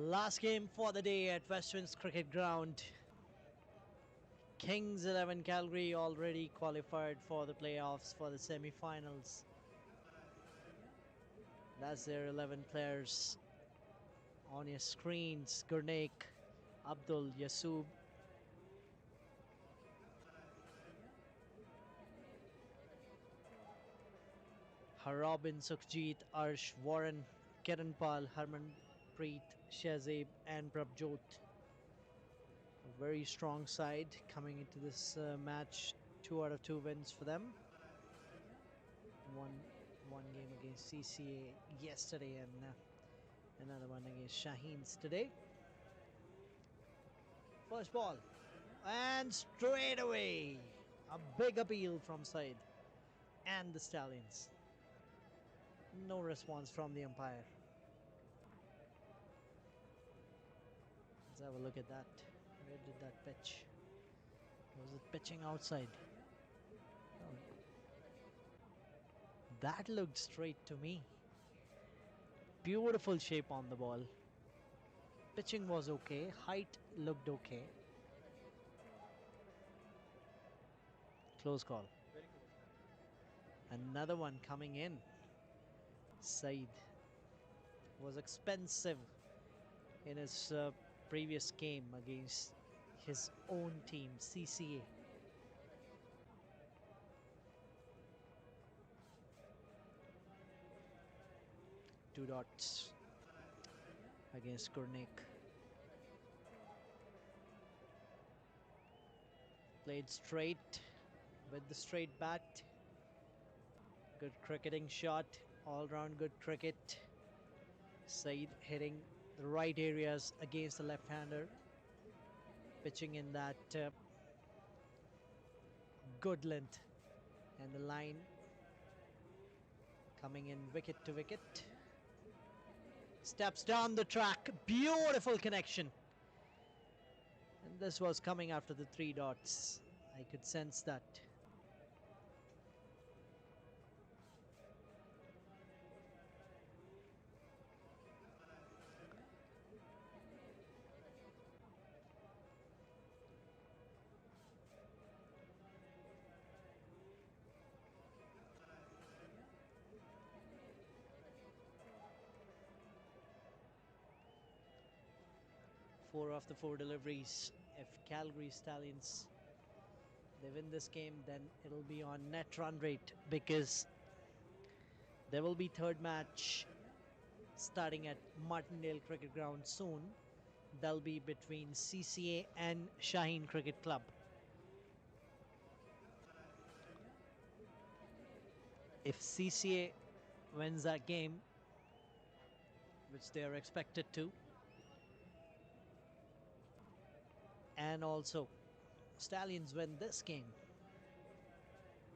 Last game for the day at Westwinds Cricket Ground. Kings 11 Calgary already qualified for the playoffs for the semi-finals. That's their 11 players on your screens. Gurnaik, Abdul, Yasub, Harobin, Sukhjeet, Arsh, Warren, Kiranpal, Harmanpreet, Shahzeb and Prabjot. A very strong side coming into this match. 2 out of 2 wins for them. One game against CCA yesterday and another one against Shaheens today. First ball and straight away a big appeal from side and the Stallions. No response from the umpire. Let's have a look at that. Where did that pitch? Was it pitching outside? Oh, that looked straight to me. Beautiful shape on the ball. Pitching was okay. Height looked okay. Close call. Very close. Another one coming in. Said was expensive in his previous game against his own team, CCA. Two dots against Gurnaik. Played straight with the straight bat. Good cricketing shot. All round good cricket. Said hitting the right areas against the left-hander. Pitching in that good length. And the line coming in wicket to wicket. Steps down the track. Beautiful connection. And this was coming after the 3 dots. I could sense that. Four of the 4 deliveries. If Calgary Stallions they win this game, then it'll be on net run rate because there will be third match starting at Martindale Cricket Ground soon. That'll be between CCA and Shaheen Cricket Club. If CCA wins that game, which they are expected to, and also Stallions win this game,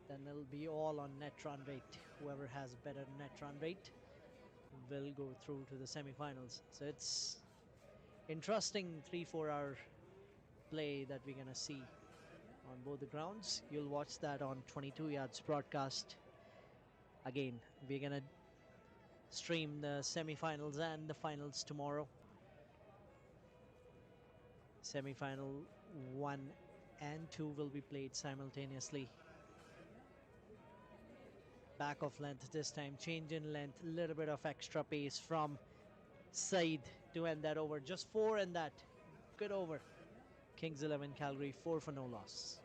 then it'll be all on net run rate. Whoever has better net run rate will go through to the semi-finals. So it's interesting 3-4 hour play that we're gonna see on both the grounds. You'll watch that on 22 Yards broadcast. Again, we're gonna stream the semi-finals and the finals tomorrow. Semi-final 1 and 2 will be played simultaneously. Back of length this time, change in length, a little bit of extra pace from Said to end that over. Just 4 in that. Good over. Kings 11 Calgary, 4 for no loss.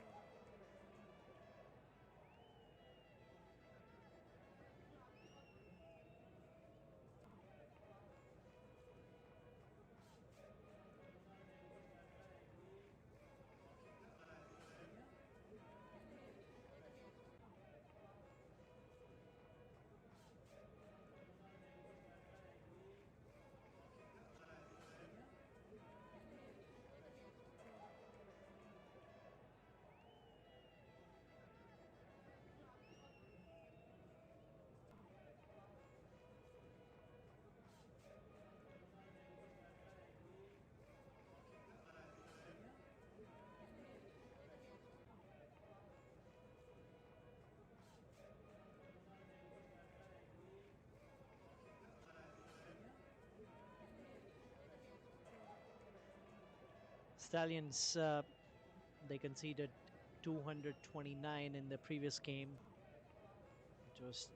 Stallions, they conceded 229 in the previous game, which was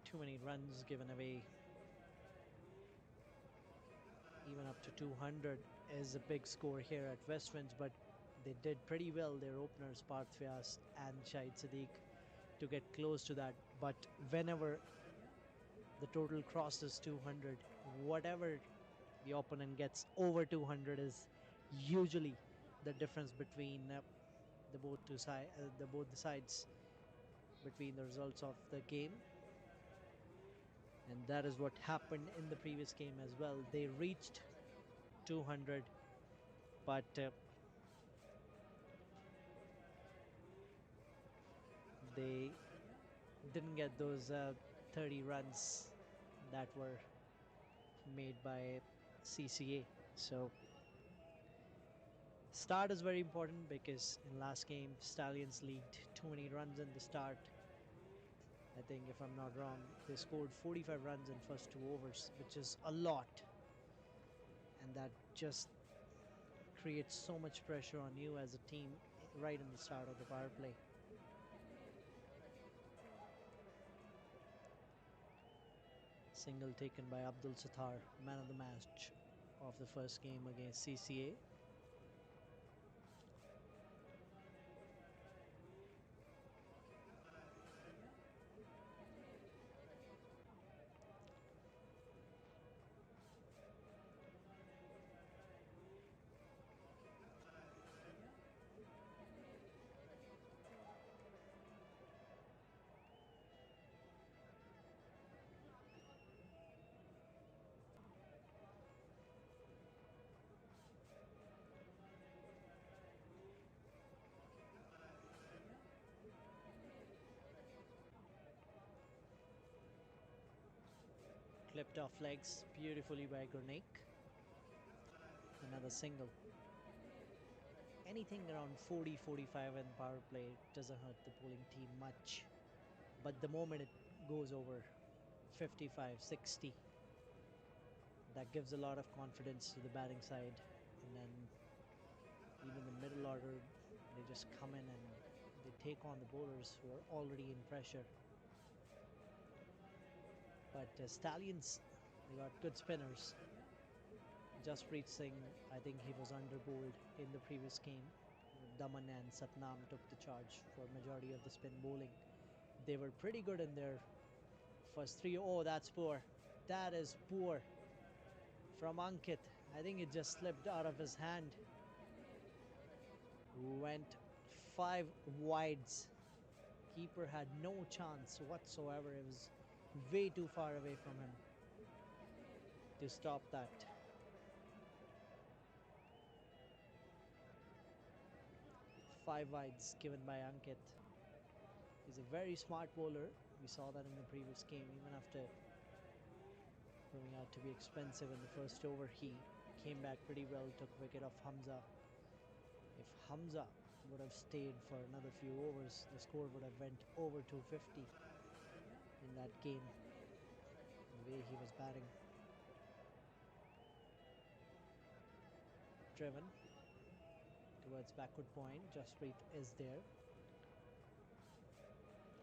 too many runs given away. Even up to 200 is a big score here at Westwinds, but they did pretty well, their openers, Parthias and Shahid Sadiq, to get close to that. But whenever the total crosses 200, whatever the opponent gets over 200 is usually the difference between the both the sides, between the results of the game. And that is what happened in the previous game as well. They reached 200, but they didn't get those 30 runs that were made by CCA. So start is very important because in last game Stallions leaked too many runs in the start. I think if I'm not wrong, they scored 45 runs in first 2 overs, which is a lot, and that just creates so much pressure on you as a team right in the start of the power play. Single taken by Abdul Sattar, man of the match of the first game against CCA. Clipped off legs beautifully by Gurnik. Another single. Anything around 40-45 in power play doesn't hurt the bowling team much. But the moment it goes over 55-60, that gives a lot of confidence to the batting side. And then even the middle order, they just come in and they take on the bowlers who are already in pressure. But Stallions, they got good spinners. Jaspreet Singh, I think he was underbowled in the previous game. Daman and Satnam took the charge for majority of the spin bowling. They were pretty good in their first three. Oh, that's poor. That is poor from Ankit. I think it just slipped out of his hand. Went 5 wides. Keeper had no chance whatsoever. It was way too far away from him to stop that. 5 wides given by Ankit. He's a very smart bowler. We saw that in the previous game. Even after proving out to be expensive in the first over, he came back pretty well, took wicket of Hamza. If Hamza would have stayed for another few overs, the score would have went over 250 in that game, the way he was batting. Driven towards backward point. Jaspreet is there.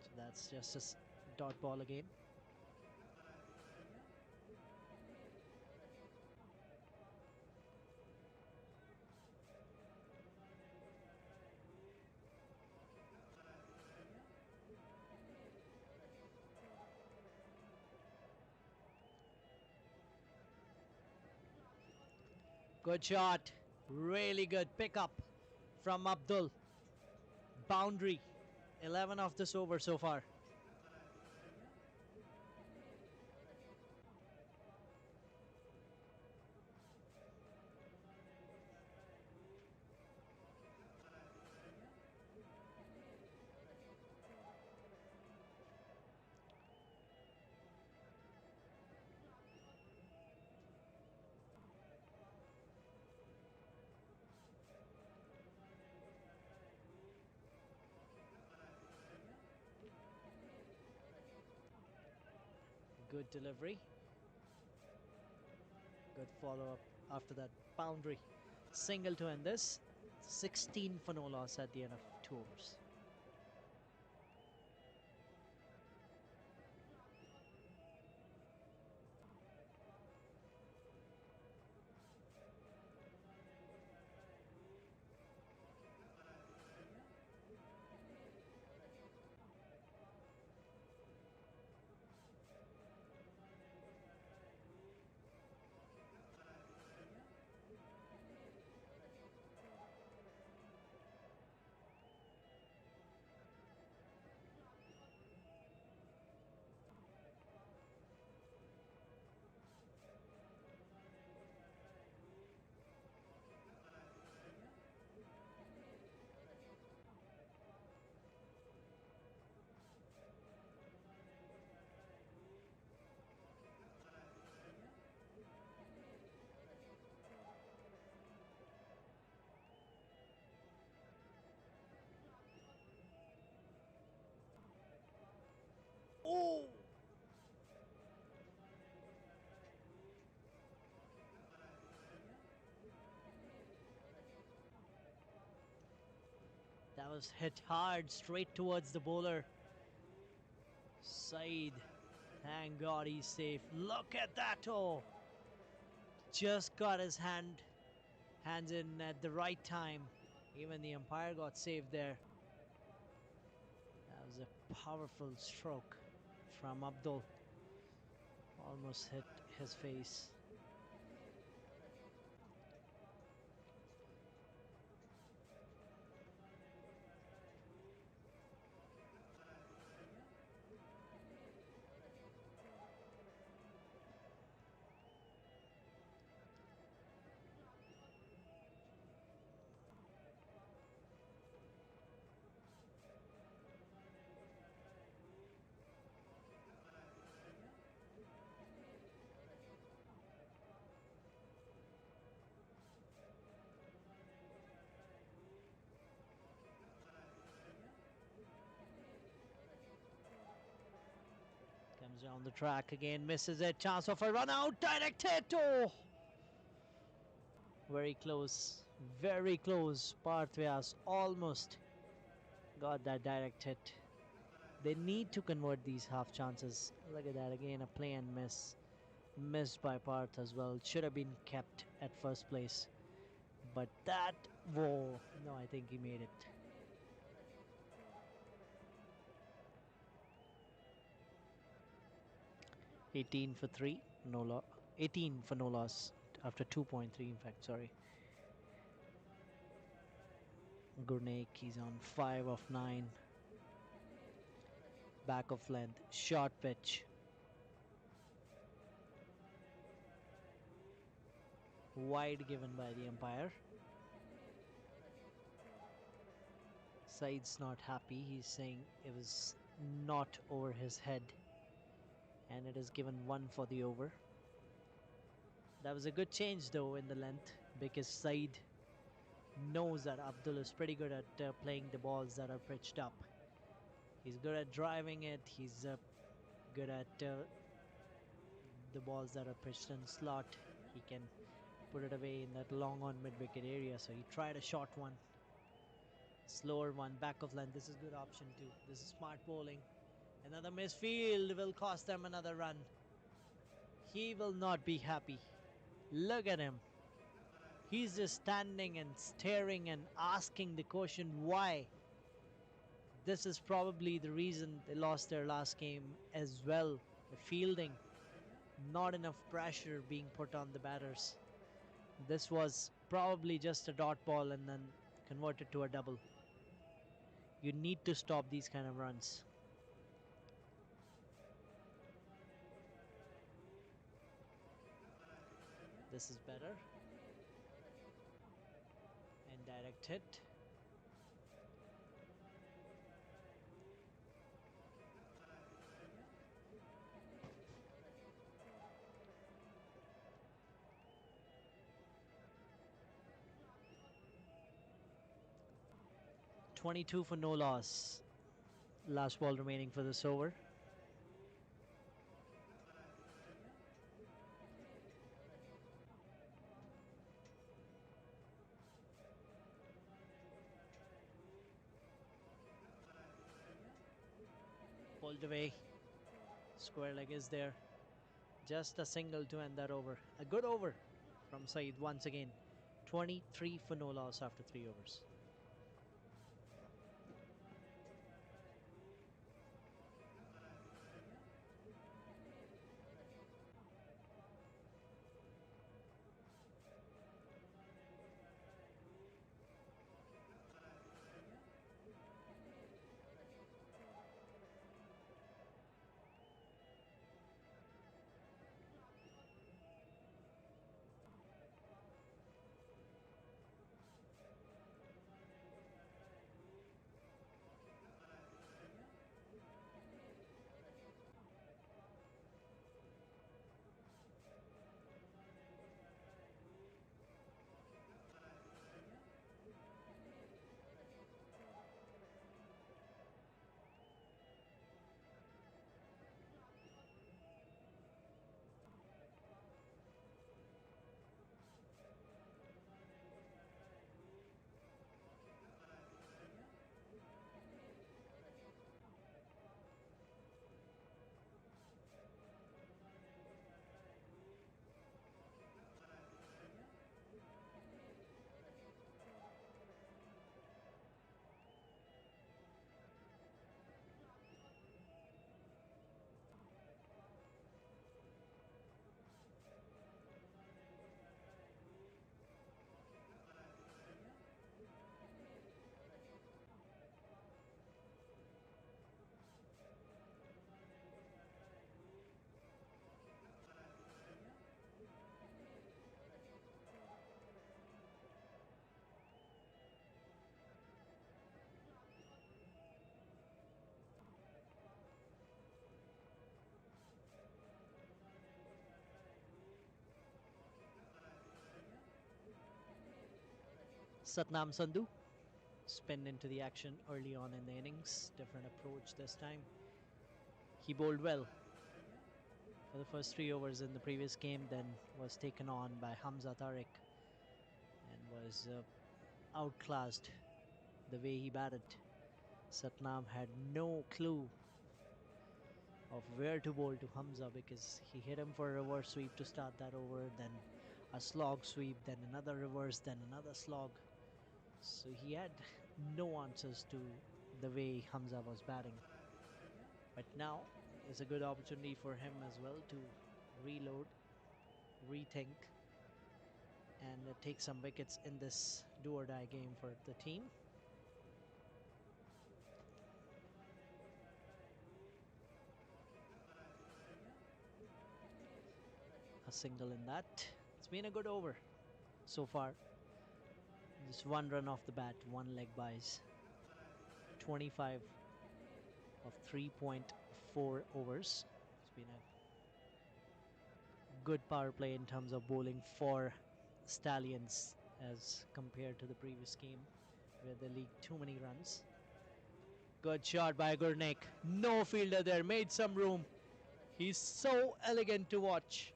So that's just a dot ball again. Good shot. Really good pickup from Abdul. Boundary. 11 of this over so far. Good delivery. Good follow up after that boundary. Single to end this. 16 for no loss at the end of 2 overs. Oh! That was hit hard straight towards the bowler. Saeed, thank God he's safe. Look at that! Oh! Just got his hands in at the right time. Even the umpire got saved there. That was a powerful stroke from Abdul. Almost hit his face. Comes down the track again, misses it. Chance of a run out. Direct hit. Oh! Very close. Very close. Parthyas almost got that direct hit. They need to convert these half chances. Look at that again, a play and miss. Missed by Parth as well. Should have been kept at first place. But that, whoa, no, I think he made it. Eighteen for three, no loss. 18 for no loss after 2.3. In fact, sorry. Gurnaik, he's on 5 of 9. Back of length, short pitch. Wide given by the umpire. Said's not happy. He's saying it was not over his head. And it is given 1 for the over. That was a good change though in the length because Said knows that Abdul is pretty good at playing the balls that are pitched up. He's good at driving it. He's good at the balls that are pitched in slot. He can put it away in that long on mid-wicket area. So he tried a short one, slower one, back of length. This is good option too. This is smart bowling. Another misfield will cost them another run. He will not be happy. Look at him. He's just standing and staring and asking the question why. This is probably the reason they lost their last game as well. The fielding, not enough pressure being put on the batters. This was probably just a dot ball and then converted to a double. You need to stop these kind of runs. This is better. And direct hit. .22 for no loss. Last ball remaining for this over. pulled away. Square leg is there. Just a single to end that over. A good over from Saeed once again. 23 for no loss after 3 overs. Satnam Sandhu spin into the action early on in the innings. Different approach this time. He bowled well for the first 3 overs in the previous game, then was taken on by Hamza Tariq and was outclassed the way he batted. Satnam had no clue of where to bowl to Hamza because he hit him for a reverse sweep to start that over, then a slog sweep, then another reverse, then another slog. So he had no answers to the way Hamza was batting. But now is a good opportunity for him as well to reload, rethink, and take some wickets in this do or die game for the team. A single in that. It's been a good over so far. Just one run off the bat, one leg buys. 25 of 3.4 overs. It's been a good power play in terms of bowling for Stallions as compared to the previous game where they leaked too many runs. Good shot by Gurnik. No fielder there, made some room. He's so elegant to watch.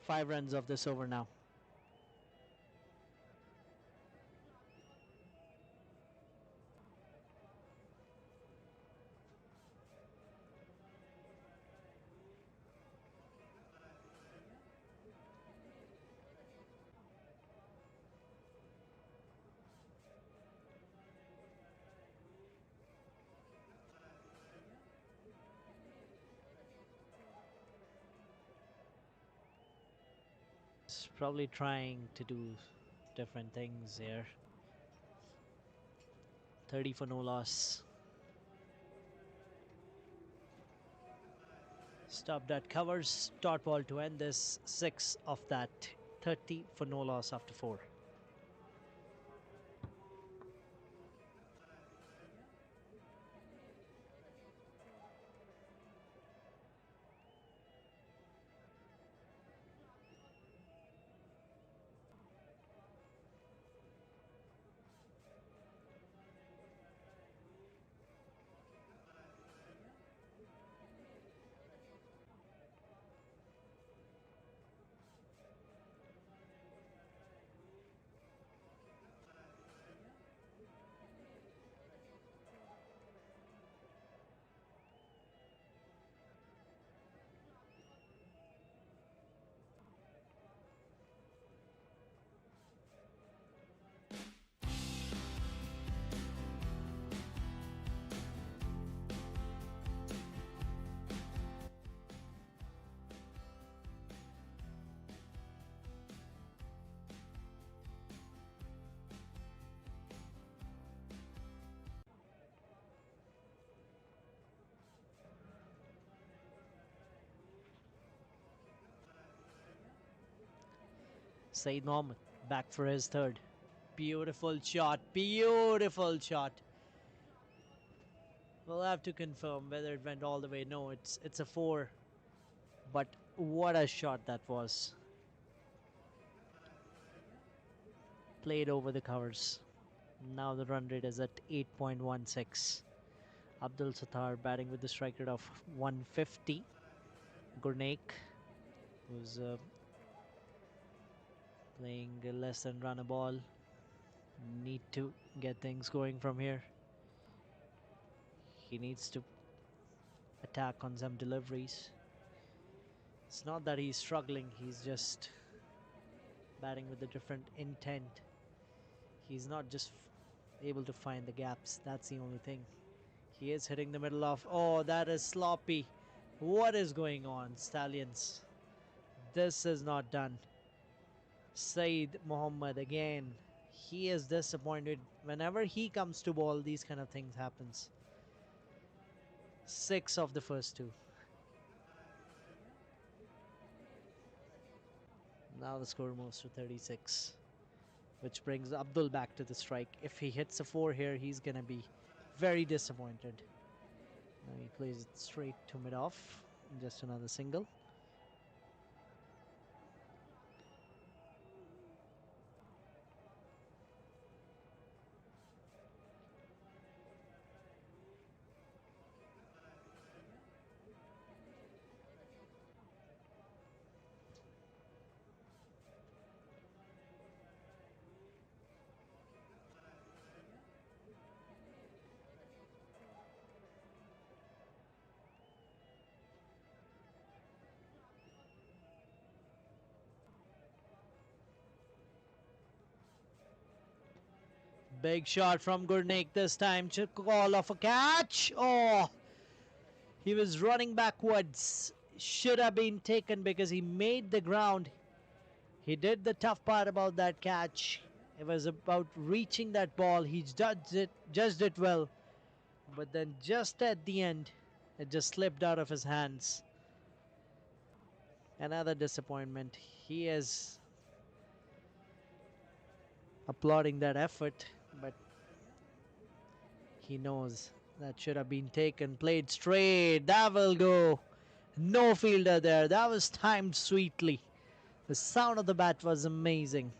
Five runs of this over now. He's probably trying to do different things here. 30 for no loss. Stop that covers. Dot ball to end this. 6 of that. 30 for no loss after 4. Saeed Mohammed back for his third. Beautiful shot. Beautiful shot. We'll have to confirm whether it went all the way. No, it's a 4. But what a shot that was. Played over the covers. Now the run rate is at 8.16. Abdul Sattar batting with the strike rate of 150. Gurnaik, who's playing less than run a ball. Need to get things going from here. He needs to attack on some deliveries. It's not that he's struggling, he's just batting with a different intent. He's not just able to find the gaps, that's the only thing. He is hitting the middle of. Oh, that is sloppy. What is going on, Stallions? This is not done. Saeed Mohammed again. He is disappointed. Whenever he comes to ball, these kind of things happens. 6 of the first 2. Now the score moves to 36, which brings Abdul back to the strike. If he hits a 4 here, he's gonna be very disappointed. Now he plays it straight to mid-off. Just another single. Big shot from Gurnaik this time to call off a catch. Oh, he was running backwards. Should have been taken because he made the ground. He did the tough part about that catch. It was about reaching that ball. He judged it well. But then just at the end, it just slipped out of his hands. Another disappointment. He is applauding that effort, but he knows that should have been taken. Played straight. That will go. No fielder there. That was timed sweetly. The sound of the bat was amazing.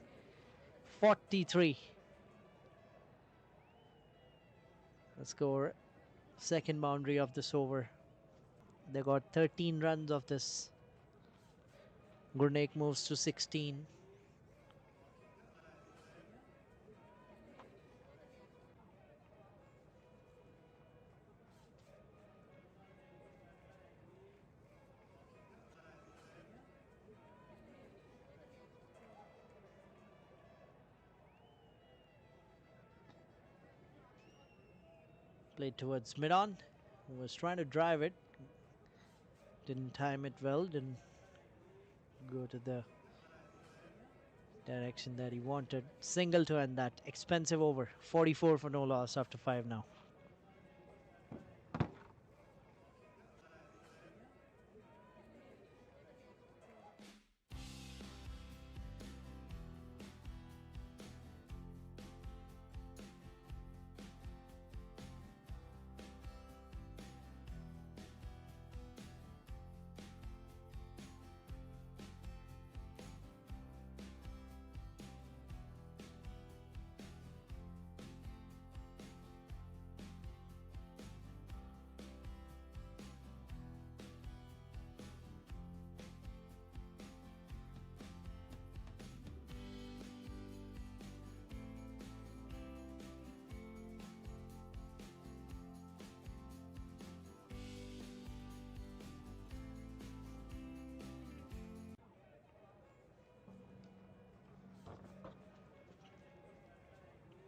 43. The score. Second boundary of this over. They got 13 runs of this. Gurnaik moves to 16. Played towards mid-on. Was trying to drive it. Didn't time it well. Didn't go to the direction that he wanted. Single to end that expensive over. 44 for no loss after 5 now.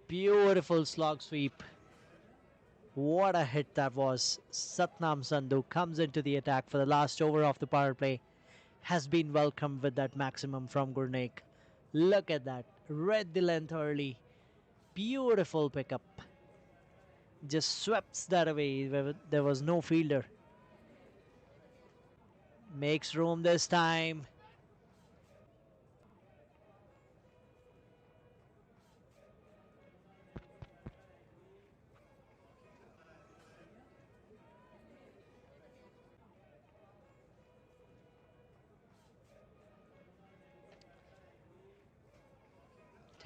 Beautiful slog sweep. What a hit that was. Satnam Sandhu comes into the attack for the last over of the power play. Has been welcomed with that maximum from Gurnaik. Look at that. Read the length early. Beautiful pickup. Just swept that away. There was no fielder. Makes room this time.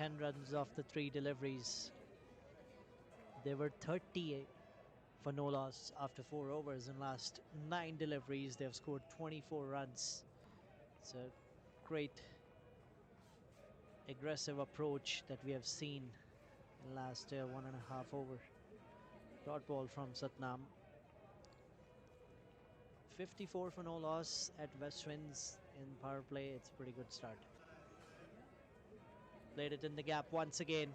10 runs off the 3 deliveries. They were 30 for no loss after 4 overs. In last 9 deliveries, they've scored 24 runs. It's a great aggressive approach that we have seen in last 1.5 over. Dot ball from Satnam. 54 for no loss at West Winds in power play. It's a pretty good start. Played it in the gap once again.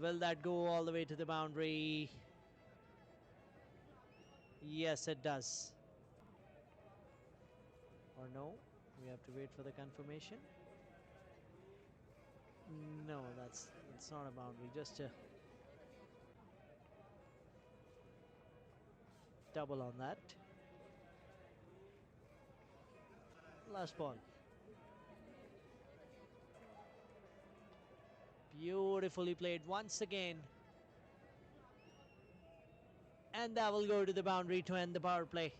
Will that go all the way to the boundary? Yes, it does. Or no? We have to wait for the confirmation. No, that's not a boundary. Just a double on that. Last ball. Beautifully played once again. And that will go to the boundary to end the power play.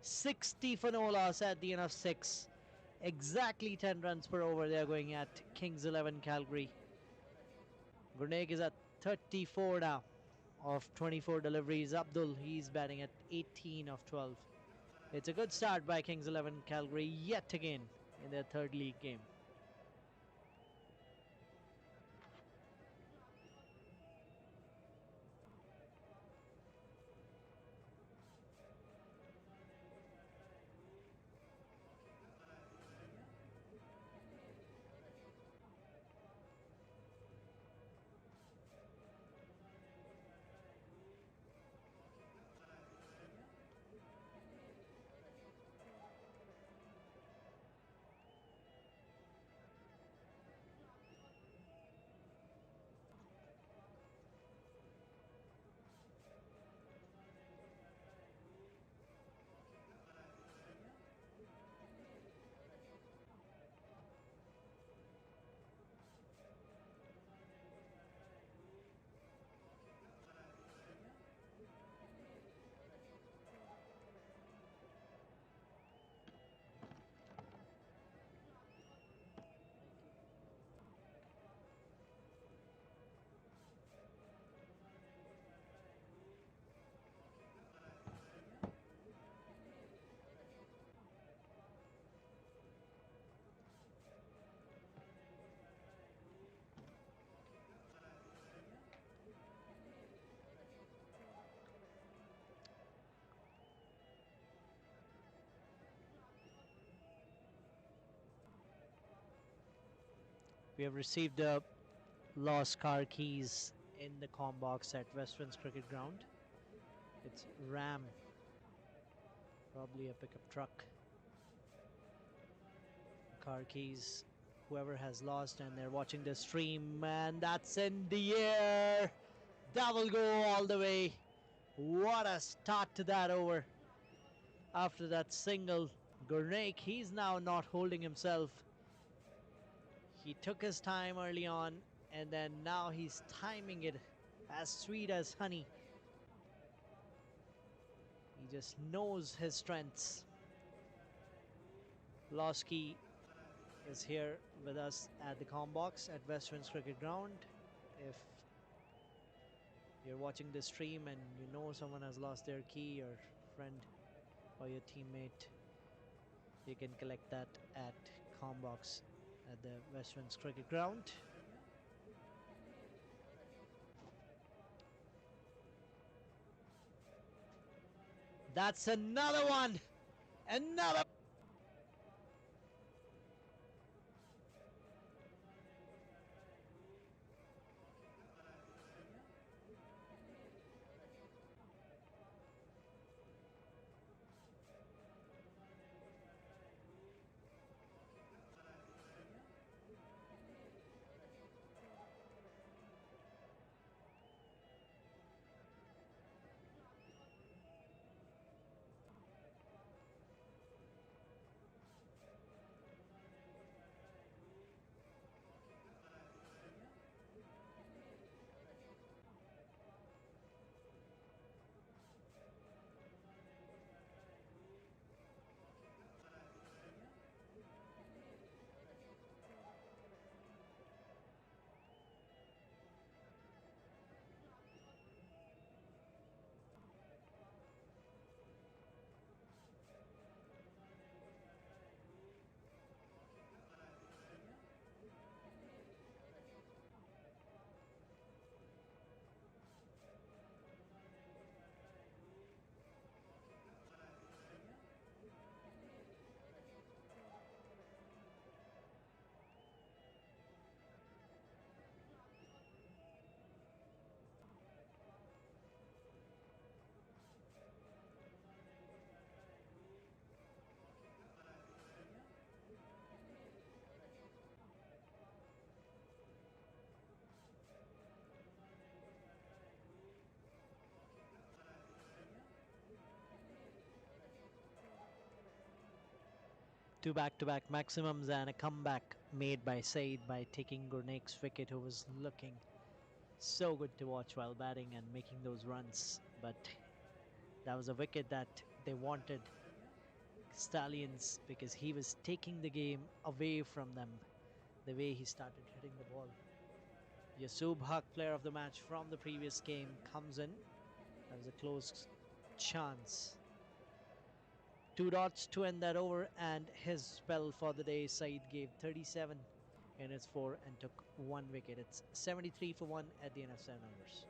60 for no loss at the end of 6. Exactly 10 runs per over they're going at Kings 11 Calgary. Gurnaik is at 34 now of 24 deliveries. Abdul, he's batting at 18 of 12. It's a good start by Kings 11 Calgary yet again in their third league game. We have received the lost car keys in the comm box at Westlands Cricket Ground. It's Ram, probably a pickup truck. Car keys, whoever has lost and they're watching the stream, and that's in the air. That will go all the way. What a start to that over. After that single, Gurnaik, he's now not holding himself. He took his time early on, and then now he's timing it as sweet as honey. He just knows his strengths. Losky is here with us at the comm box at Westlands Cricket Ground. If you're watching this stream and you know someone has lost their key, your friend or your teammate, you can collect that at comm box at the Westlands Cricket Ground. That's another one. Another. Two back-to-back maximums and a comeback made by Said by taking Gurnaik's wicket, who was looking so good to watch while batting and making those runs. But that was a wicket that they wanted Stallions because he was taking the game away from them the way he started hitting the ball. Yasub Haq, player of the match from the previous game, comes in. That was a close chance. Two dots to end that over, and his spell for the day. Saeed gave 37 in his four and took one wicket. It's 73 for one at the end of 7 overs.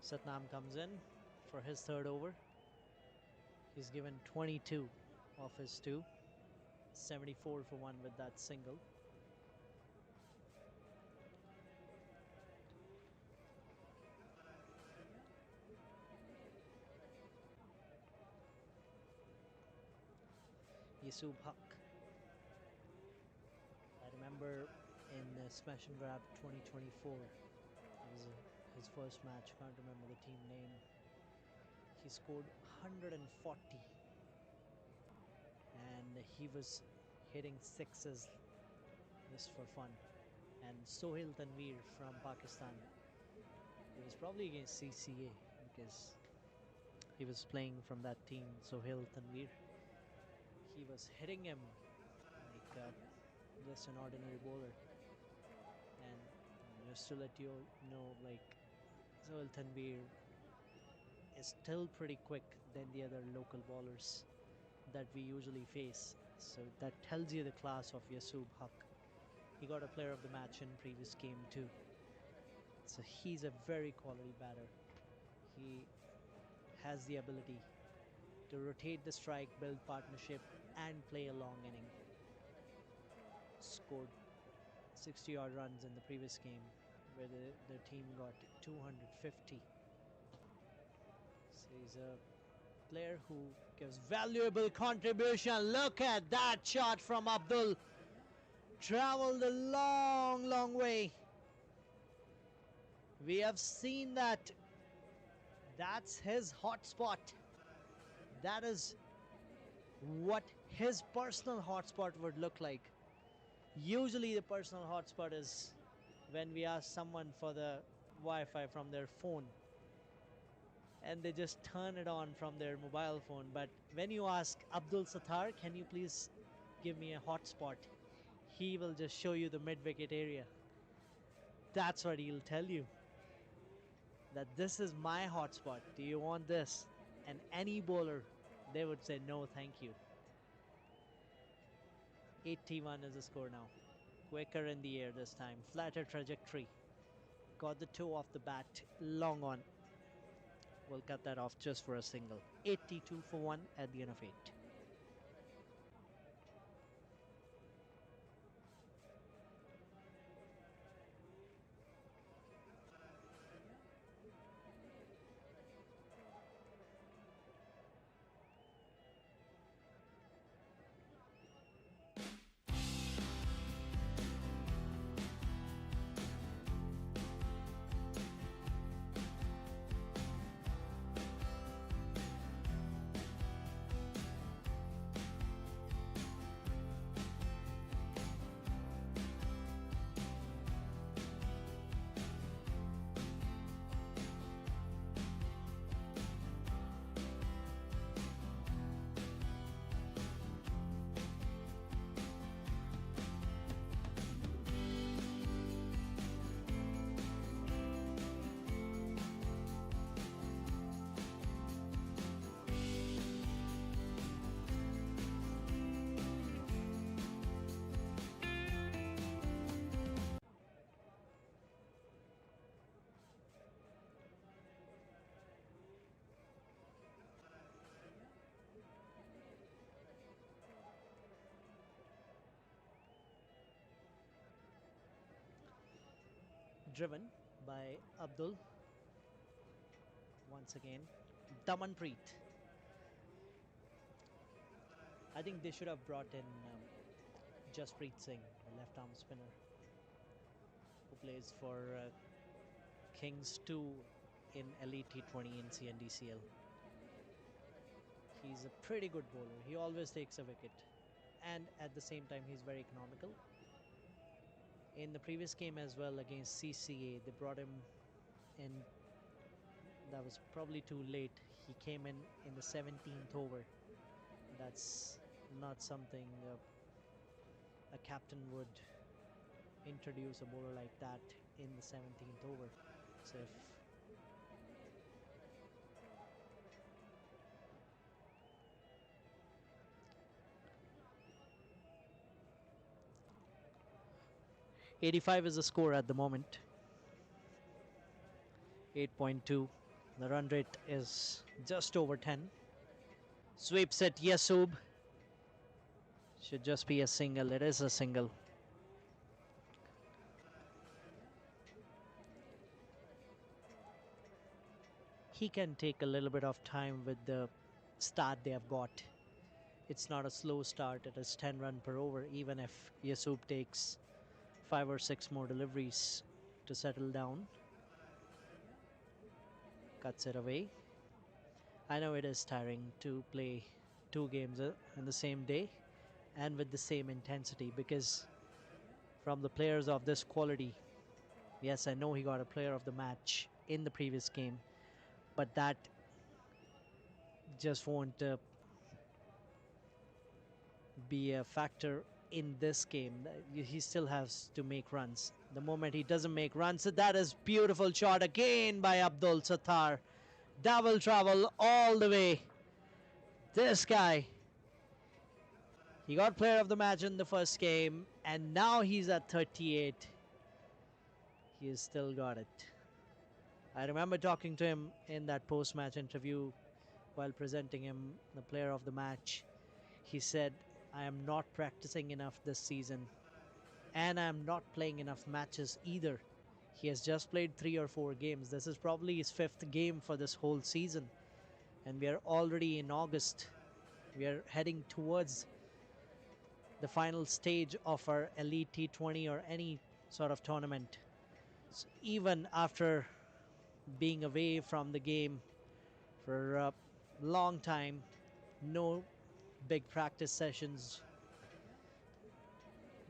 Satnam comes in for his third over. He's given 22 off his two, 74 for one with that single. Yasub Haq. I remember in Smash and Grab 2024, it was his first match. Can't remember the team name. He scored 140 and he was hitting sixes just for fun. And Sohail Tanveer from Pakistan. It was probably against CCA because he was playing from that team, Sohail Tanveer. He was hitting him like just an ordinary bowler. And just to let you all know, like Sohail Tanveer is still pretty quick than the other local bowlers that we usually face. So that tells you the class of Yasub Haq. He got a player of the match in previous game too. So he's a very quality batter. He has the ability to rotate the strike, build partnership, and play a long inning. Scored 60 odd runs in the previous game where their team got 250. So he's a player who gives valuable contribution. Look at that shot from Abdul. Traveled a long, long way. We have seen that. That's his hotspot. That is what his personal hotspot would look like. Usually, the personal hotspot is when we ask someone for the Wi-Fi from their phone and they just turn it on from their mobile phone. But when you ask Abdul Sattar, can you please give me a hotspot? He will just show you the mid-wicket area. That's what he'll tell you. That this is my hotspot. Do you want this? And any bowler, they would say no, thank you. 81 is the score now. Quicker in the air this time. Flatter trajectory. Got the toe off the bat. Long on. We'll cut that off just for a single. 82 for 1 at the end of 8. driven by Abdul once again. Damanpreet. I think they should have brought in Jaspreet Singh, the left arm spinner, who plays for Kings 2 in Elite T20 in C&DCL. He's a pretty good bowler. He always takes a wicket, and at the same time, he's very economical. In the previous game as well against CCA, they brought him in. That was probably too late. He came in the 17th over. That's not something a captain would introduce a bowler like that in the 17th over. So if 85 is the score at the moment. 8.2. The run rate is just over 10. Sweeps it, Yasub. Should just be a single. It is a single. He can take a little bit of time with the start they have got. It's not a slow start. It is 10 run per over, even if Yasub takes 5 or 6 more deliveries to settle down. Cuts it away. I know it is tiring to play 2 games in the same day and with the same intensity, because from the players of this quality, yes, I know he got a player of the match in the previous game, but that just won't be a factor in this game. He still has to make runs. The moment he doesn't make runs, that is beautiful shot again by Abdul Sattar. Double travel all the way. This guy, he got player of the match in the first game, and now he's at 38. He has still got it. I remember talking to him in that post-match interview while presenting him the player of the match. He said, I am not practicing enough this season, and I am not playing enough matches either. He has just played 3 or 4 games. This is probably his 5th game for this whole season, and we are already in August. We are heading towards the final stage of our Elite T20 or any sort of tournament. So even after being away from the game for a long time, no big practice sessions,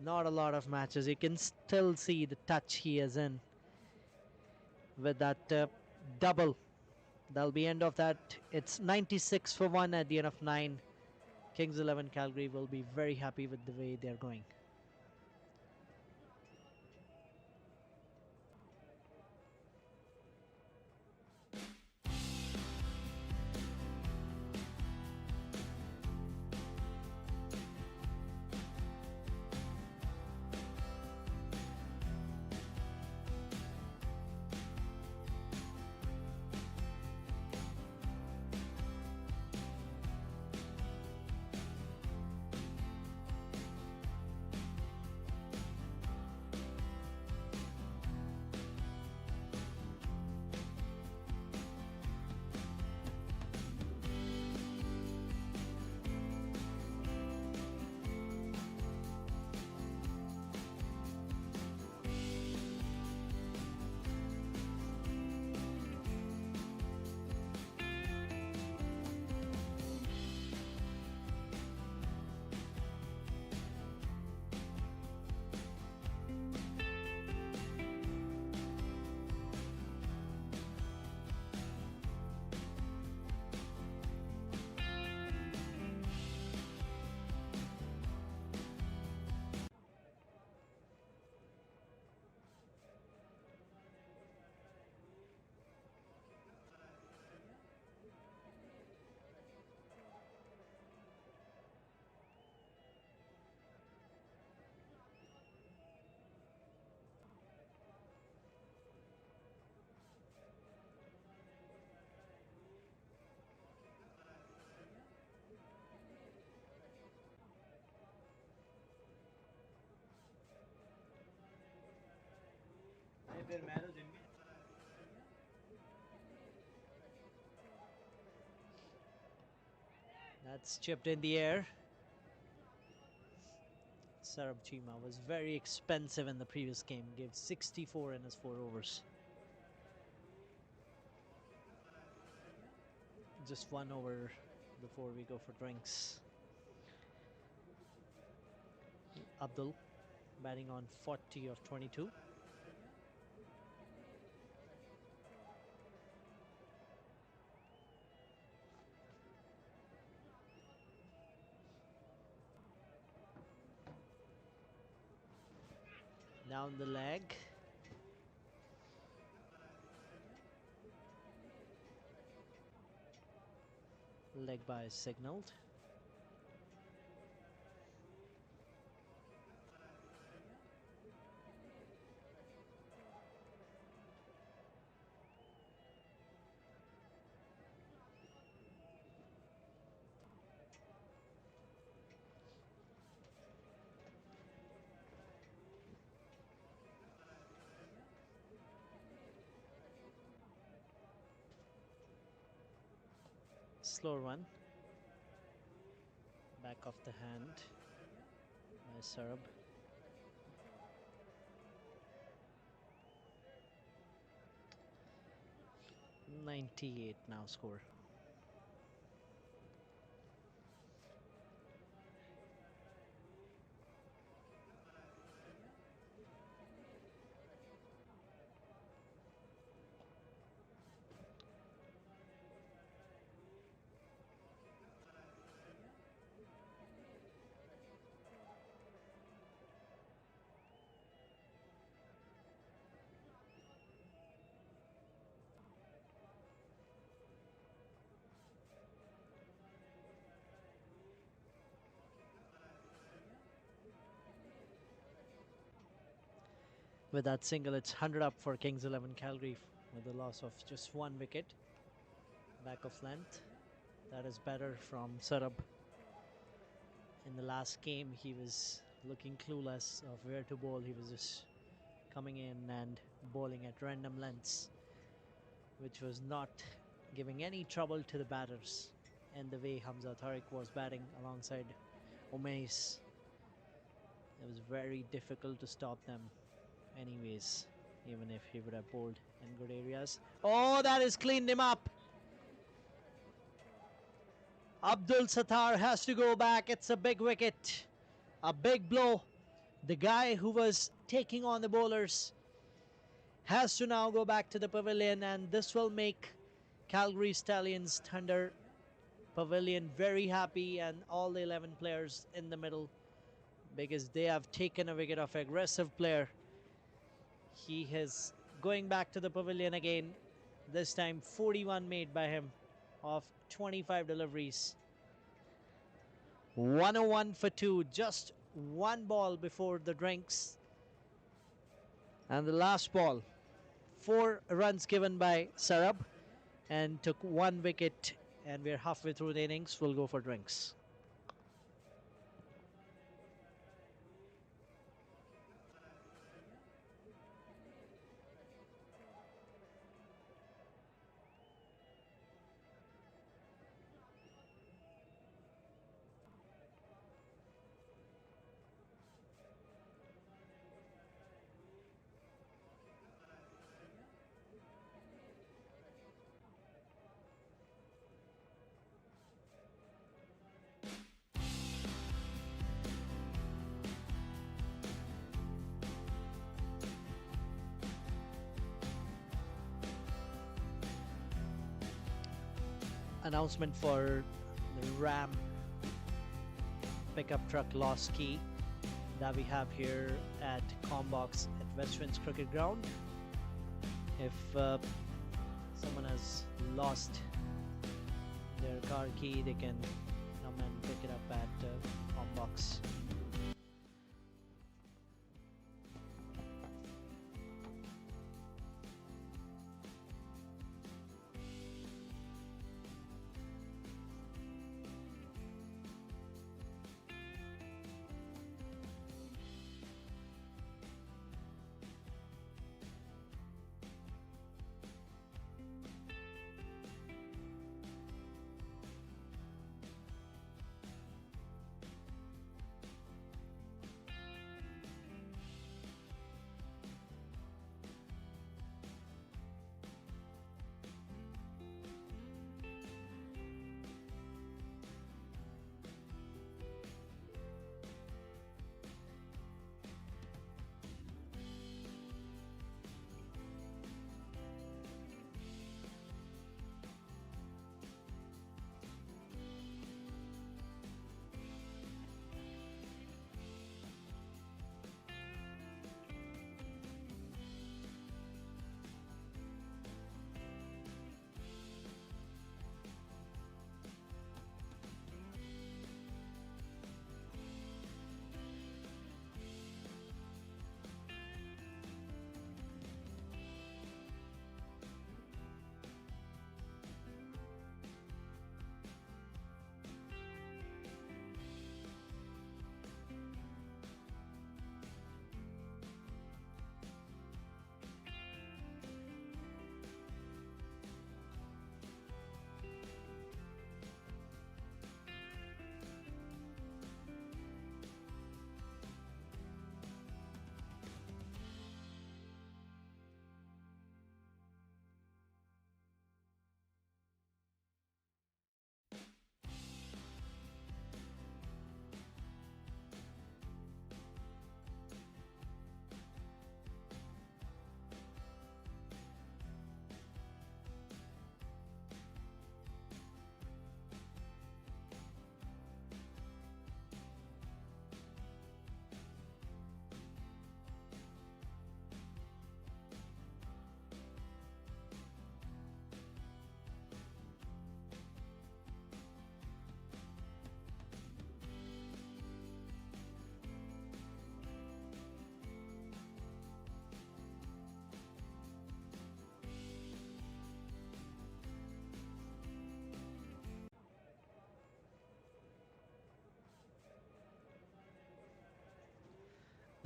not a lot of matches, you can still see the touch he is in with that double. That'll be end of that. It's 96 for 1 at the end of 9. Kings 11 Calgary will be very happy with the way they're going. That's chipped in the air. Sarab Chima was very expensive in the previous game, gave 64 in his 4 overs. Just 1 over before we go for drinks. Abdul batting on 40 of 22. Down the leg. Leg by signaled. Slower one. Back of the hand by Sarab. .98 now score. With that single, it's 100 up for Kings 11 Calgary with the loss of just 1 wicket. Back of length. That is better from Sarab. In the last game, he was looking clueless of where to bowl. He was just coming in and bowling at random lengths, which was not giving any trouble to the batters. And the way Hamza Tariq was batting alongside Umeis, it was very difficult to stop them anyways, even if he would have bowled in good areas. Oh, that has cleaned him up. Abdul Sattar has to go back. It's a big wicket, a big blow. The guy who was taking on the bowlers has to now go back to the pavilion, and this will make Calgary Stallions Thunder Pavilion very happy, and all the 11 players in the middle, because they have taken a wicket of aggressive player. He is going back to the pavilion again. This time 41 made by him of 25 deliveries. 101 for 2, just one ball before the drinks. And the last ball, 4 runs given by Sarab and took 1 wicket, and we're halfway through the innings. We'll go for drinks. Announcement for the Ram pickup truck lost key that we have here at Combox at Westwinds Cricket Ground. If someone has lost their car key, they can come and pick it up at Combox.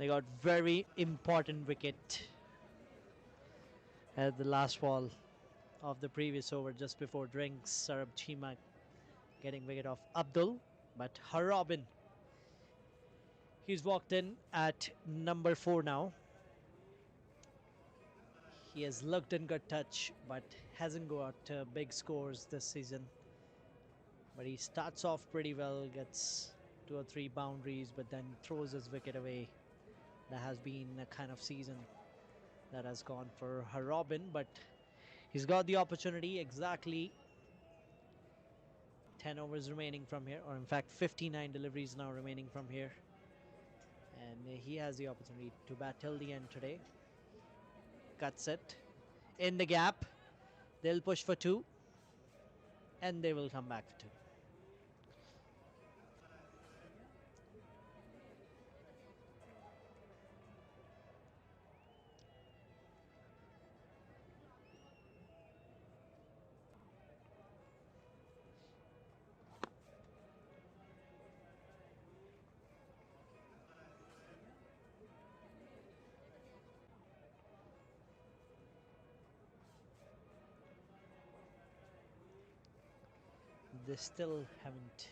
They got very important wicket at the last ball of the previous over just before drinks. Sarab Chima getting wicket of Abdul, but Harobin, he's walked in at number 4 now. He has looked in good touch, but hasn't got big scores this season. But he starts off pretty well, gets 2 or 3 boundaries, but then throws his wicket away. That has been a kind of season that has gone for Harobin, but he's got the opportunity. Exactly 10 overs remaining from here, or in fact 59 deliveries now remaining from here. And he has the opportunity to bat till the end today. Cuts it in the gap. They'll push for 2, and they will come back for 2. They still haven't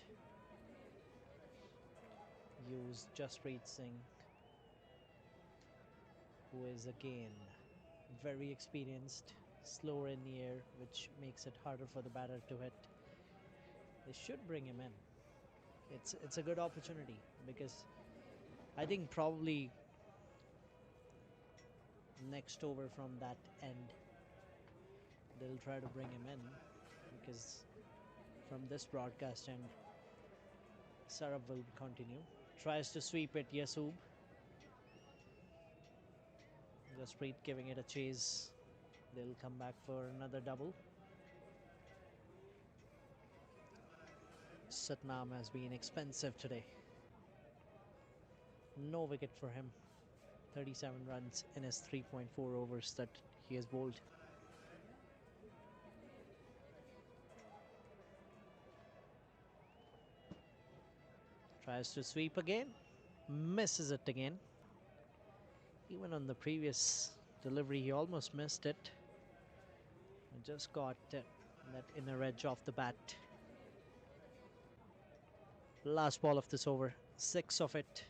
used Jasprit Singh, who is again very experienced, slower in the air, which makes it harder for the batter to hit. They should bring him in. It's a good opportunity because I think probably next over from that end they'll try to bring him in, because from this broadcast end Sarab will continue. Tries to sweep it, Yasub. Jasprit giving it a chase. They'll come back for another double. Satnam has been expensive today. No wicket for him. 37 runs in his 3.4 overs that he has bowled. Tries to sweep again. Misses it again. Even on the previous delivery, he almost missed it. Just got that inner edge off the bat. Last ball of this over. 6 of it.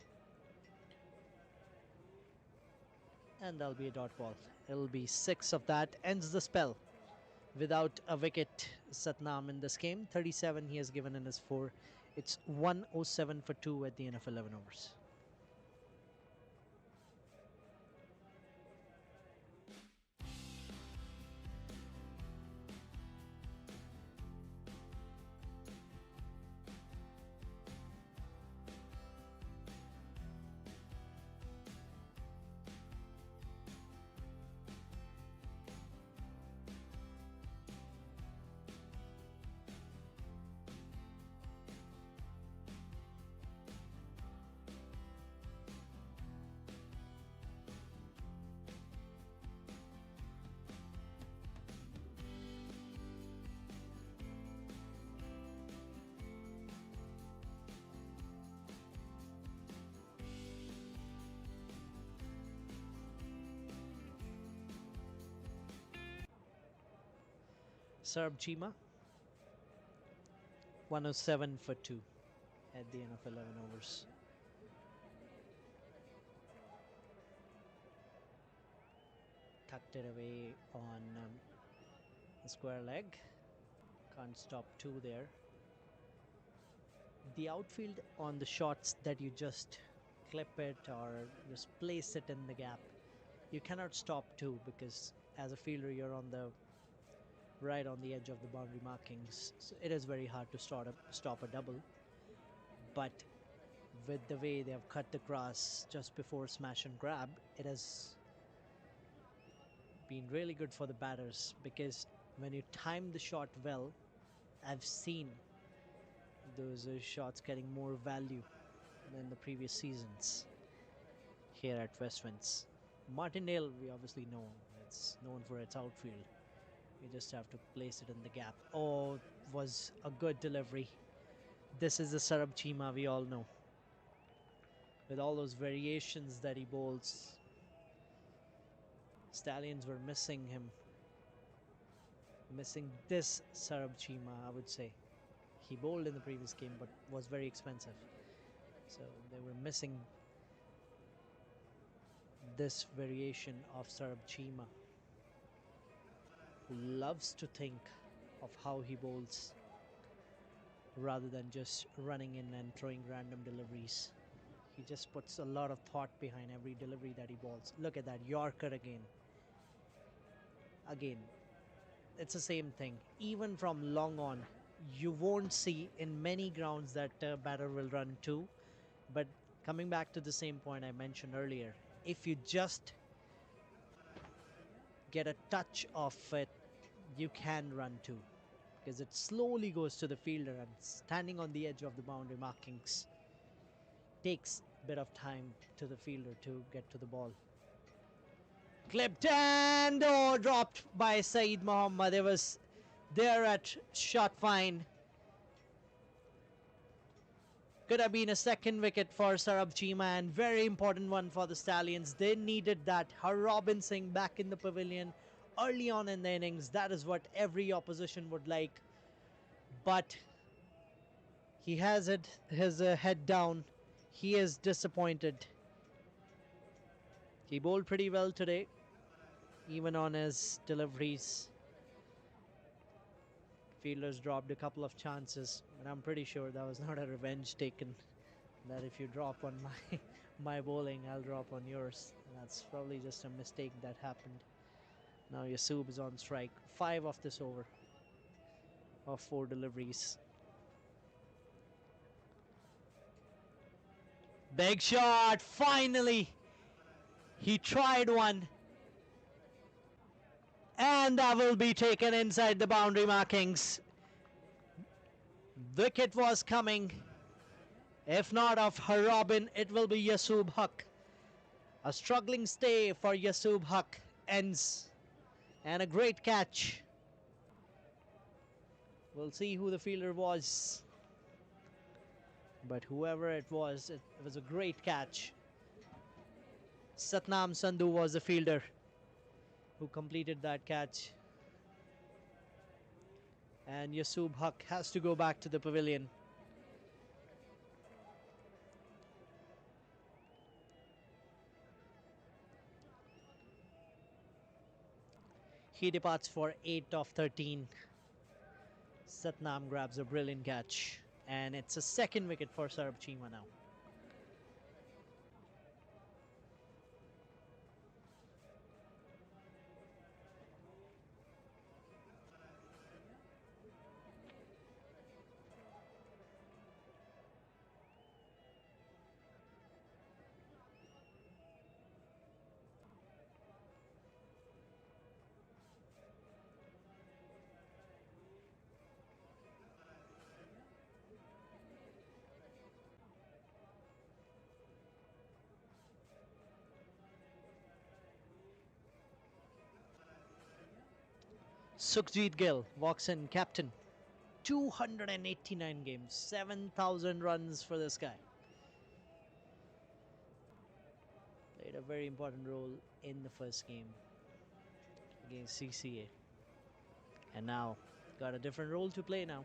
And that'll be a dot ball. It'll be 6 of that. Ends the spell. Without a wicket, Satnam in this game. 37 he has given in his 4. It's 107 for 2 at the end of 11 overs. Sarab Chima, 107 for 2 at the end of 11 overs. Tucked it away on the square leg. Can't stop 2 there. The outfield on the shots that you just clip it or just place it in the gap, you cannot stop 2, because as a fielder you're on the right on the edge of the boundary markings, so it is very hard to stop a double. But with the way they have cut the grass just before smash and grab, it has been really good for the batters, because when you time the shot well, I've seen those shots getting more value than the previous seasons here at Westwinds. Martindale, we obviously know, it's known for its outfield. You just have to place it in the gap. Oh, was a good delivery. This is the Sarab Chima we all know. with all those variations that he bowls. Stallions were missing him, missing this Sarab Chima, I would say. He bowled in the previous game but was very expensive. So they were missing this variation of Sarab Chima, who loves to think of how he bowls rather than just running in and throwing random deliveries. He just puts a lot of thought behind every delivery that he bowls. Look at that Yorker again. Again, it's the same thing. Even from long on, you won't see in many grounds that batter will run two. But coming back to the same point I mentioned earlier, if you just get a touch of it, you can run two, because it slowly goes to the fielder, and standing on the edge of the boundary markings takes a bit of time to the fielder to get to the ball. Clipped and dropped by Saeed Mohammad. It was there at shot fine. Could have been a second wicket for Sarab Chima, and very important one for the Stallions. They needed that. Harbin Singh back in the pavilion early on in the innings. That is what every opposition would like. But he has his head down. He is disappointed. He bowled pretty well today, even on his deliveries. Fielders dropped a couple of chances, but I'm pretty sure that was not a revenge taken. That if you drop on my bowling, I'll drop on yours. And that's probably just a mistake that happened. Now Yasub is on strike. 5 of this over of 4 deliveries. Big shot! Finally! He tried one. And that will be taken inside the boundary markings. Wicket was coming. If not of Harbin, it will be Yasub Haq. A struggling stay for Yasub Haq ends. And a great catch. We'll see who the fielder was. But whoever it was a great catch. Satnam Sandhu was the fielder who completed that catch. And Yasub Haq has to go back to the pavilion. He departs for 8 of 13. Satnam grabs a brilliant catch. And it's a second wicket for Sarab Chima now. Sukhjit Gill walks in, captain. 289 games, 7,000 runs for this guy. Played a very important role in the first game against CCA. And now, got a different role to play now.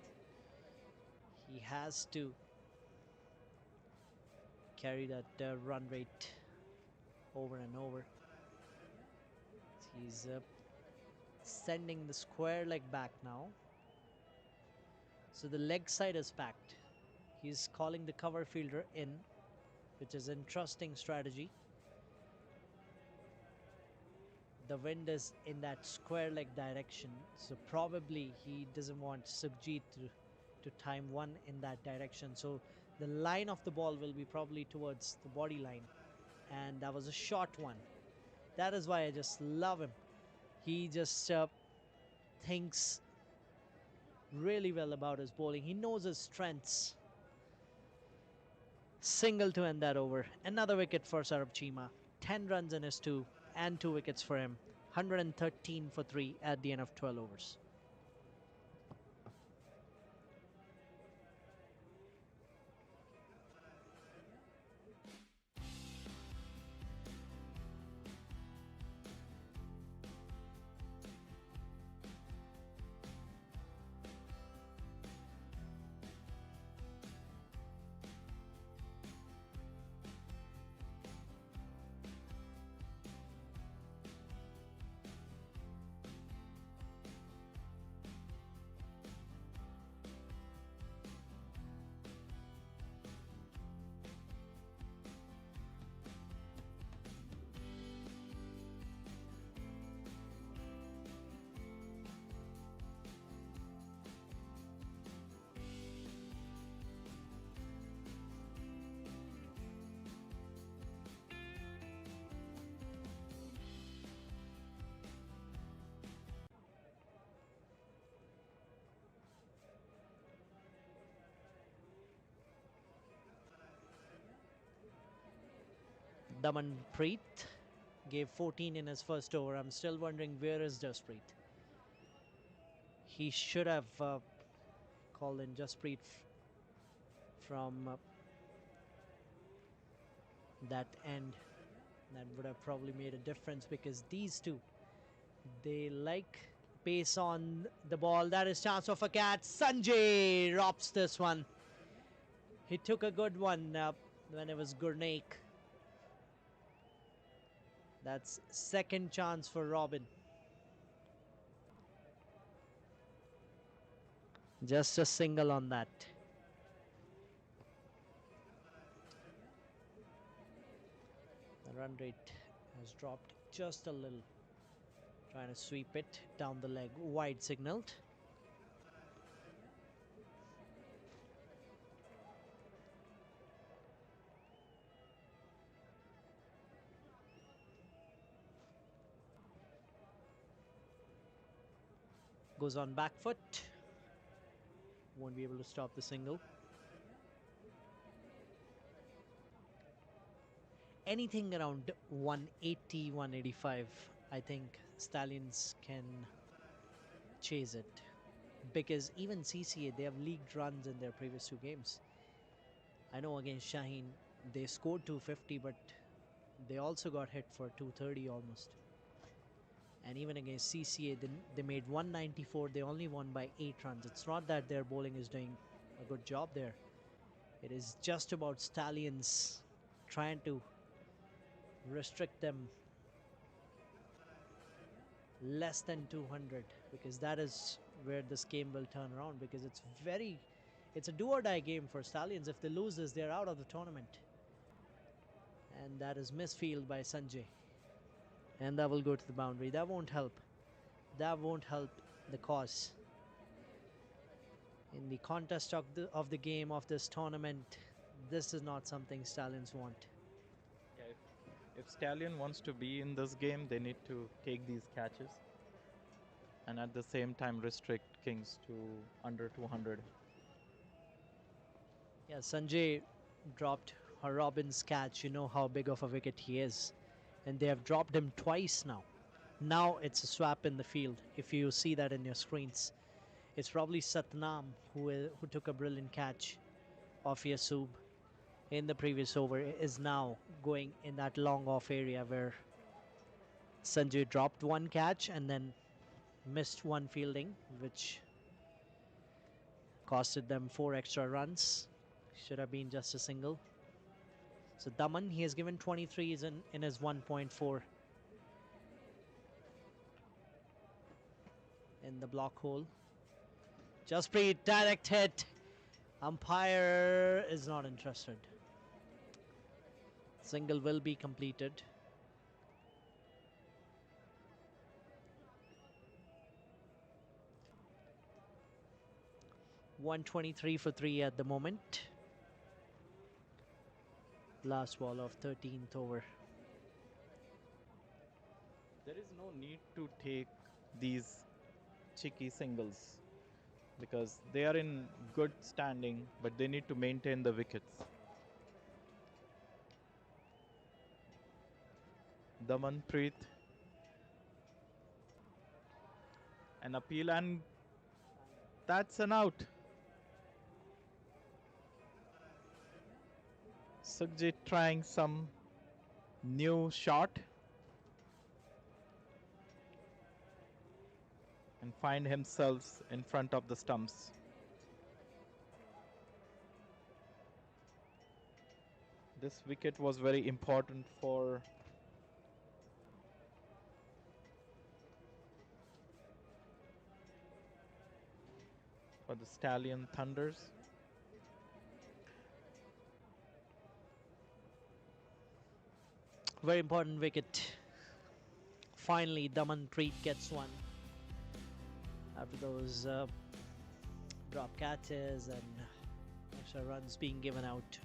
He has to carry that run rate over and over. He's sending the square leg back now. So the leg side is packed. He's calling the cover fielder in, which is an interesting strategy. The wind is in that square leg direction, so probably he doesn't want Sukhjit to time one in that direction. So the line of the ball will be probably towards the body line, and that was a short one. That is why I just love him. He just thinks really well about his bowling. He knows his strengths. Single to end that over. Another wicket for Sarab Chima. 10 runs in his 2 and 2 wickets for him. 113 for 3 at the end of 12 overs. Damanpreet gave 14 in his first over. I'm still wondering where is Jaspreet. He should have called in Jaspreet from that end. That would have probably made a difference because these two, they like pace on the ball. That is chance of a catch. Sanjay drops this one. He took a good one when it was Gurnaik. That's second chance for Robin. Just a single on that. The run rate has dropped just a little. Trying to sweep it down the leg. Wide signaled. Goes on back foot. Won't be able to stop the single. Anything around 180, 185, I think Stallions can chase it. Because even CCA, they have leaked runs in their previous two games. I know against Shaheen, they scored 250, but they also got hit for 230 almost. And even against CCA, they made 194. They only won by 8 runs. It's not that their bowling is doing a good job there. It is just about Stallions trying to restrict them less than 200, because that is where this game will turn around, because it's a do or die game for Stallions. If they lose this, they're out of the tournament. And that is misfield by Sanjay. And that will go to the boundary. That won't help. That won't help the cause. In the contest of the game of this tournament, this is not something Stallions want. Yeah, if Stallion wants to be in this game, they need to take these catches and at the same time restrict Kings to under 200. Yeah, Sanjay dropped Robin's catch. You know how big of a wicket he is. And they have dropped him twice now. Now it's a swap in the field. If you see that in your screens, it's probably Satnam who took a brilliant catch of Yasub in the previous over, is now going in that long off area where Sanjay dropped one catch and then missed one fielding, which costed them 4 extra runs. Should have been just a single. So Daman, he has given 23s in his 1.4 in the block hole. Jaspreet, direct hit. Umpire is not interested. Single will be completed. .123 for 3 at the moment. Last ball of 13th over. There is no need to take these cheeky singles because they are in good standing, but they need to maintain the wickets. Damanpreet, an appeal, and that's an out. Sukhjit trying some new shot and find himself in front of the stumps. This wicket was very important for the Stallion Thunders. Very important wicket. Finally, Damanpreet gets one after those drop catches and extra runs being given out.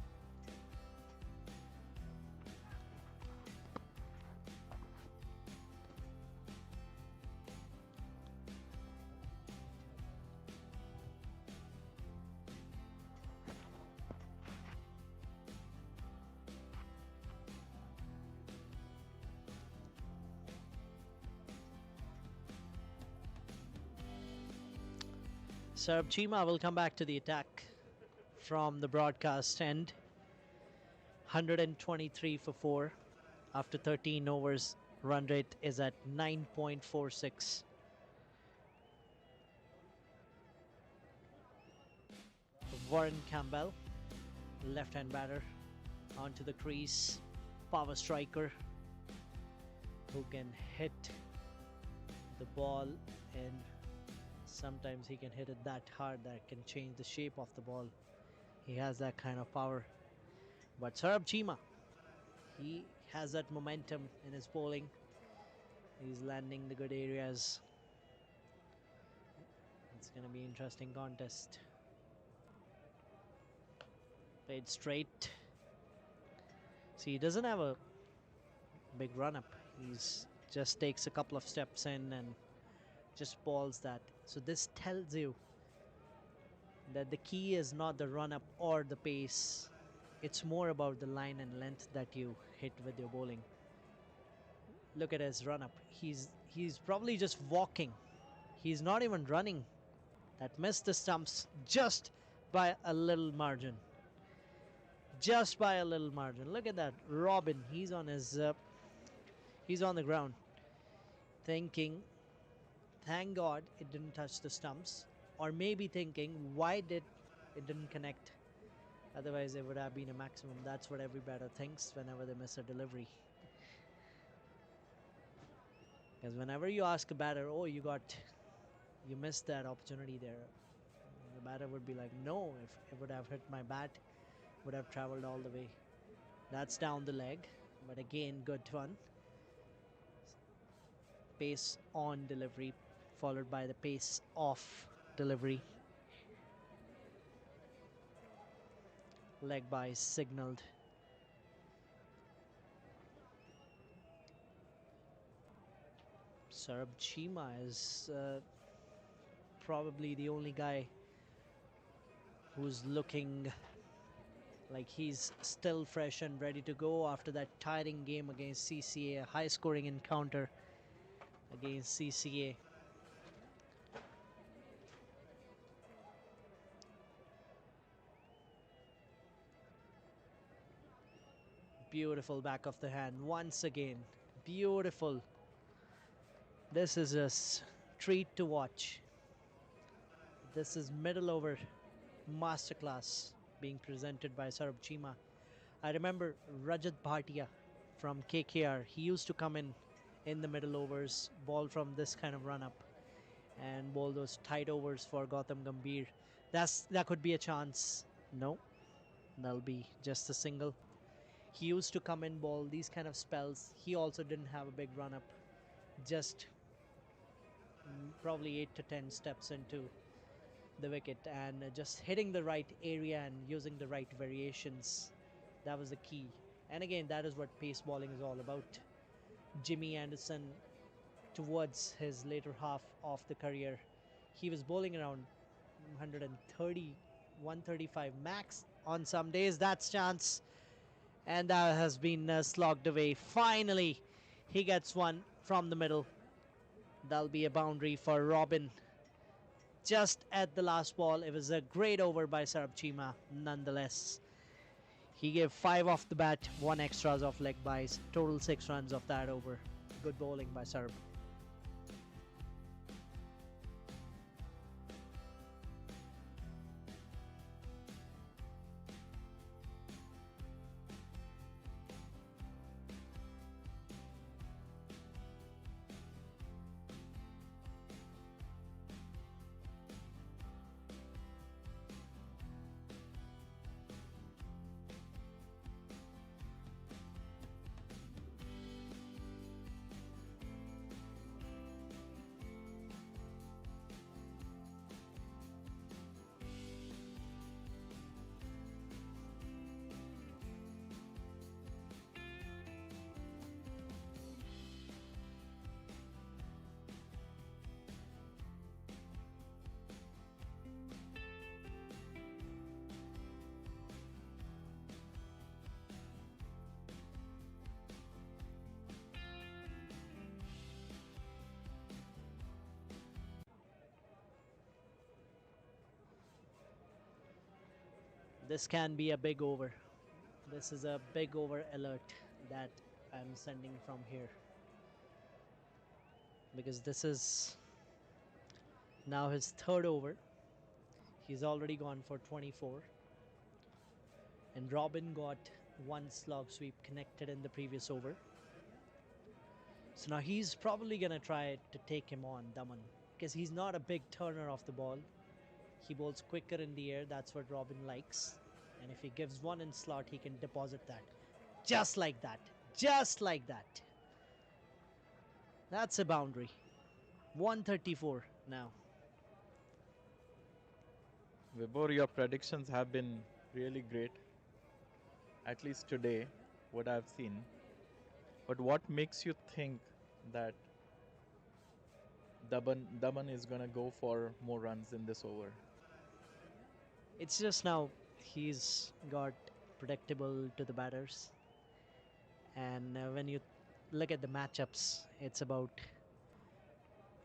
Sarab Chima will come back to the attack from the broadcast end. 123 for 4 after 13 overs. Run rate is at 9.46. Warren Campbell, left-hand batter, onto the crease. Power striker who can hit the ball, and sometimes he can hit it that hard that can change the shape of the ball. He has that kind of power. But Sarab Chima, he has that momentum in his bowling. He's landing the good areas. It's going to be an interesting contest. Played straight. See, he doesn't have a big run up. He's just takes a couple of steps in and just balls that. So this tells you that the key is not the run up or the pace. It's more about the line and length that you hit with your bowling. Look at his run up. He's probably just walking. He's not even running. That missed the stumps just by a little margin. Just by a little margin. Look at that. Robin, he's on the ground thinking, thank God it didn't touch the stumps, or maybe thinking, why did it didn't connect? Otherwise it would have been a maximum. That's what every batter thinks whenever they miss a delivery. Because whenever you ask a batter, oh, you you missed that opportunity there, the batter would be like, no, if it would have hit my bat, would have traveled all the way. That's down the leg, but again, good one. Pace on delivery, followed by the pace off delivery. Leg by signaled. Sarab Chima is probably the only guy who's looking like he's still fresh and ready to go after that tiring game against CCA, a high-scoring encounter against CCA. Beautiful back of the hand once again. Beautiful. This is a treat to watch. This is middle over masterclass being presented by Sarab Chima. I remember Rajat Bhatia from KKR. He used to come in the middle overs, ball from this kind of run up, and bowl those tight overs for Gautam Gambhir. That could be a chance. No, that'll be just a single. He used to come in, ball these kind of spells. He also didn't have a big run up, just probably 8 to 10 steps into the wicket, and just hitting the right area and using the right variations. That was the key. And again, that is what pace bowling is all about. Jimmy Anderson, towards his later half of the career, he was bowling around 130, 135 max on some days. That's chance. And that has been slogged away. Finally, he gets one from the middle. That'll be a boundary for Robin. Just at the last ball, it was a great over by Sarab Chima, nonetheless. He gave 5 off the bat, 1 extras off leg byes, total 6 runs off that over. Good bowling by Sarab. This can be a big over. This is a big over alert that I'm sending from here, because this is now his third over. He's already gone for 24, and Robin got one slog sweep connected in the previous over. So now he's probably going to try to take him on, Daman, because he's not a big turner of the ball. He bowls quicker in the air. That's what Robin likes. And if he gives one in slot, he can deposit that. Just like that. Just like that. That's a boundary. 134 now. Vibor, your predictions have been really great, at least today, what I've seen. But what makes you think that Daman is gonna go for more runs in this over? It's just now he's got predictable to the batters. And when you look at the matchups, it's about,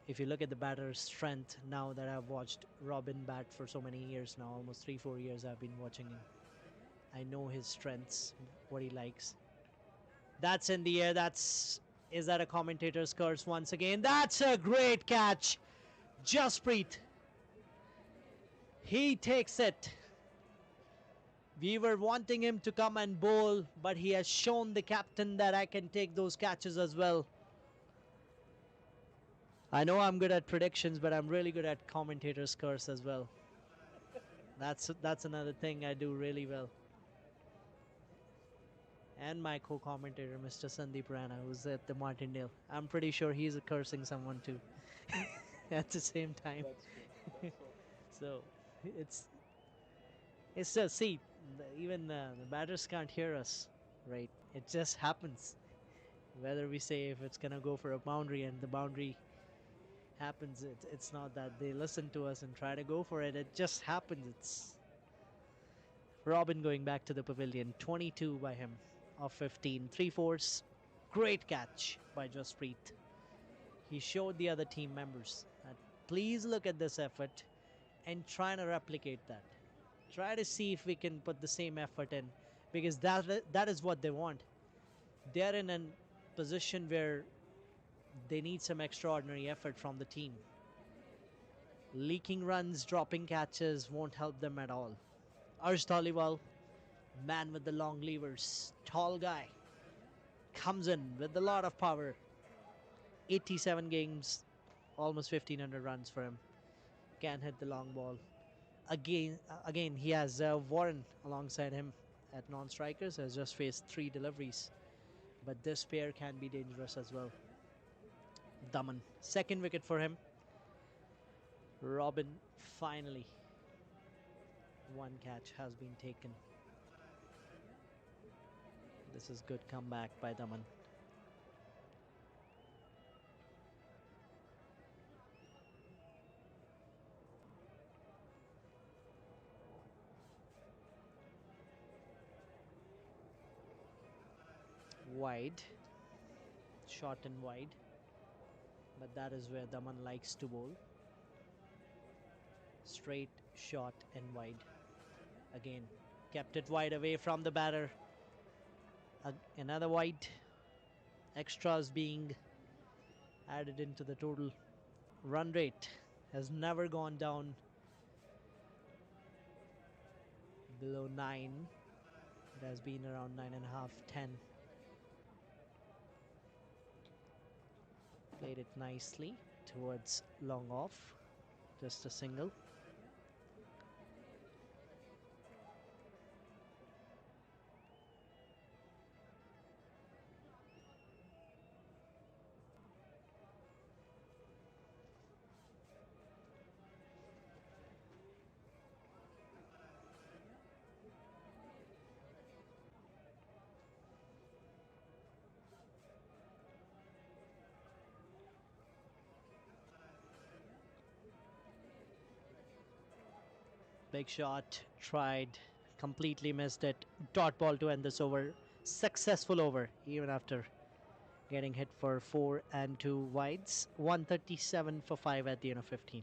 if you look at the batter's strength, now that I've watched Robin bat for so many years now, almost 3-4 years I've been watching him. I know his strengths, what he likes. That's in the air. Is that a commentator's curse once again? That's a great catch. Jasprit. He takes it. We were wanting him to come and bowl, but he has shown the captain that I can take those catches as well. I know I'm good at predictions, but I'm really good at commentator's curse as well. That's another thing I do really well. And my co-commentator, Mr. Sandeep Rana, who's at the Martindale. I'm pretty sure he's cursing someone too at the same time. That's true. That's so So it's just, see, even the batters can't hear us, right? It just happens. Whether we say if it's gonna go for a boundary and the boundary happens, it's not that they listen to us and try to go for it. It just happens. It's Robin going back to the pavilion. 22 by him of 15. 3/4. Great catch by Jasprit. He showed the other team members that please look at this effort and try to replicate that. Try to see if we can put the same effort in, because that is what they want. They're in a position where they need some extraordinary effort from the team. Leaking runs, dropping catches won't help them at all. Arsh Dhaliwal, man with the long levers, tall guy, comes in with a lot of power. 87 games, almost 1,500 runs for him. Can hit the long ball. Again, he has Warren alongside him at non-strikers. Has just faced 3 deliveries, but this pair can be dangerous as well. Daman, second wicket for him. Robin, finally, one catch has been taken. This is good comeback by Daman. Wide, short and wide, but that is where Daman likes to bowl. Straight, short and wide. Again, kept it wide away from the batter. Another wide. Extras being added into the total. Run rate has never gone down below 9. It has been around 9.5, 10. Played it nicely towards long off. Just a single. Big shot, tried, completely missed it. Dot ball to end this over. Successful over, even after getting hit for 4 and 2 wides. 137 for 5 at the end of 15.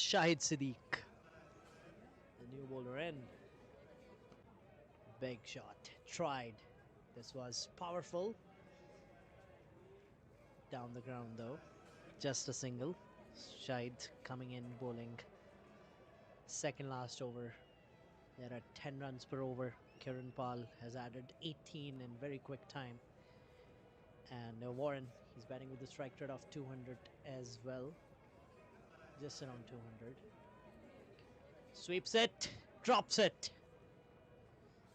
Shahid Siddiq, the new bowler in. Big shot. Tried. This was powerful. Down the ground though. Just a single. Shahid coming in bowling. Second last over. There are 10 runs per over. Kiran Pal has added 18 in very quick time. And Warren, he's batting with a strike rate of 200 as well. Just around 200. Sweeps it. Drops it.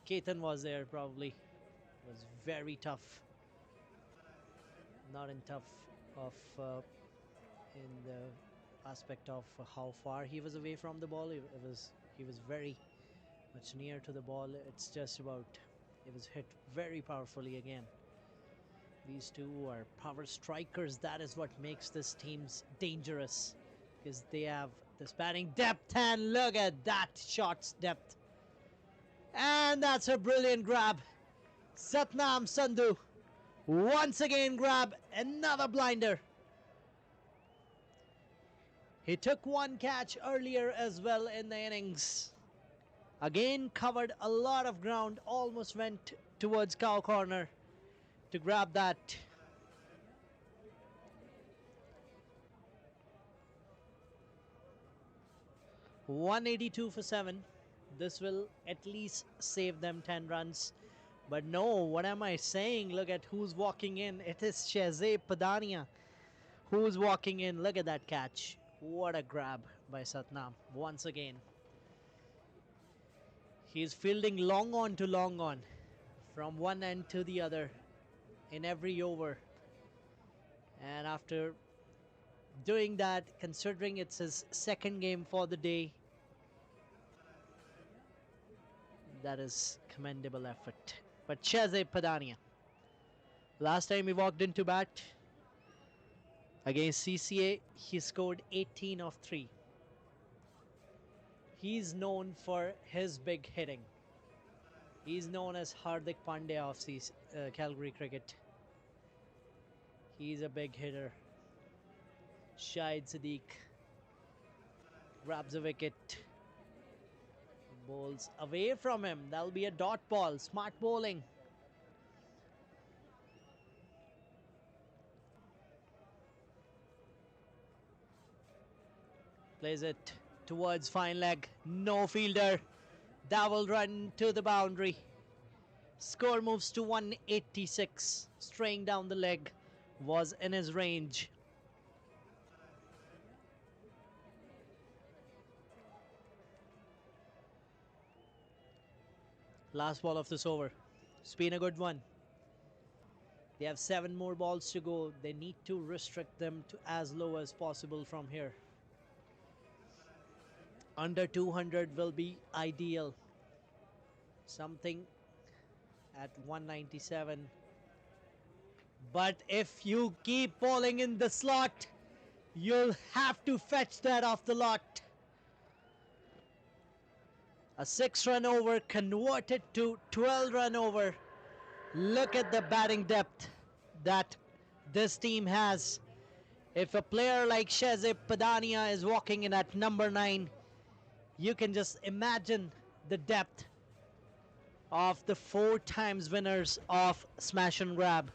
Ketan was there probably. It was very tough. Not in tough of in the aspect of how far he was away from the ball. He was very much near to the ball. It's just about it was hit very powerfully again. These two are power strikers. That is what makes this team's dangerous, because they have this batting depth, and look at that shot's depth. And that's a brilliant grab. Satnam Sandhu once again grab another blinder. He took one catch earlier as well in the innings. Again covered a lot of ground, almost went towards cow corner to grab that. .182 for 7. This will at least save them 10 runs. But no, what am I saying? Look at who's walking in. It is Shahzeb Padania who's walking in. Look at that catch. What a grab by Satnam once again. He's fielding long on to long on from one end to the other in every over. And after doing that, considering it's his second game for the day, that is commendable effort. But Shahzeb Padania, last time he walked into bat against CCA, he scored 18 of 3. He's known for his big hitting. He's known as Hardik Pandya of Calgary cricket. He's a big hitter. Shahid Siddiq grabs a wicket. Bowls away from him. That'll be a dot ball. Smart bowling. Plays it towards fine leg. No fielder. That will run to the boundary. Score moves to 186. Straying down the leg was in his range. Last ball of this over. It's been a good one. They have 7 more balls to go. They need to restrict them to as low as possible from here. Under 200 will be ideal. Something at 197. But if you keep bowling in the slot, you'll have to fetch that off the lot. A 6-run over converted to 12-run over. Look at the batting depth that this team has. If a player like Shahzeb Padania is walking in at number 9, you can just imagine the depth of the 4 times winners of Smash and Grab.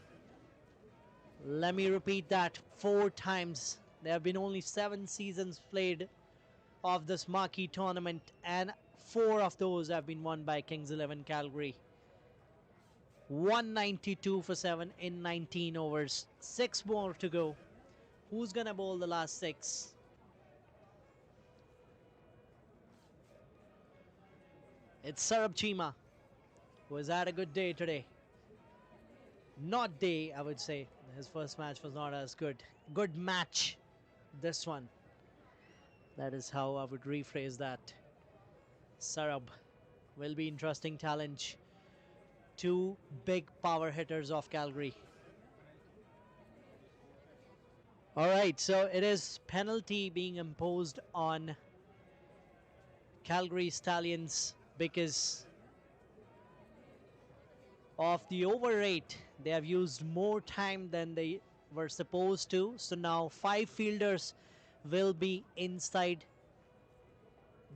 Let me repeat that, 4 times. There have been only 7 seasons played of this marquee tournament, and 4 of those have been won by Kings 11 Calgary. 192 for 7 in 19 overs. 6 more to go. Who's gonna bowl the last 6? It's Sarab Chima, who has had a good day today. Not day, I would say. His first match was not as good. Good match, this one. That is how I would rephrase that. Sarab will be interesting challenge. 2 big power hitters of Calgary. Alright, so it is penalty being imposed on Calgary Stallions because of the over rate. They have used more time than they were supposed to. So now 5 fielders will be inside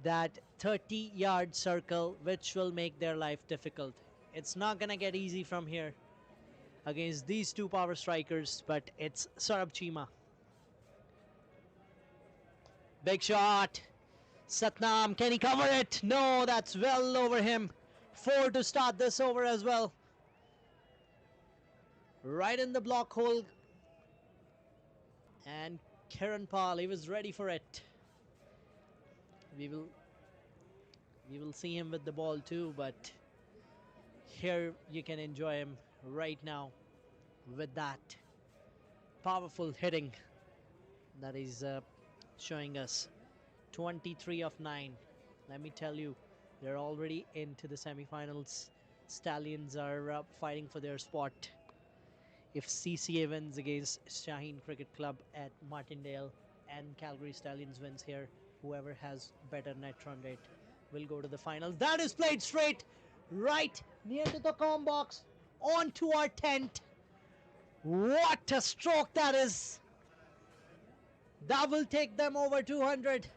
that 30-yard circle, which will make their life difficult. It's not going to get easy from here against these two power strikers, but it's Sarab Chima. Big shot. Satnam, can he cover it? No, that's well over him. 4 to start this over as well. Right in the block hole. And Kiran Pal, he was ready for it. We will see him with the ball too, but here you can enjoy him right now with that powerful hitting that is showing us. 23 of 9. Let me tell you, they're already into the semifinals. Stallions are fighting for their spot. If CCA wins against Shaheen Cricket Club at Martindale and Calgary Stallions wins here, whoever has better net run rate will go to the finals. That is played straight, right near to the com box, onto our tent. What a stroke that is! That will take them over 200.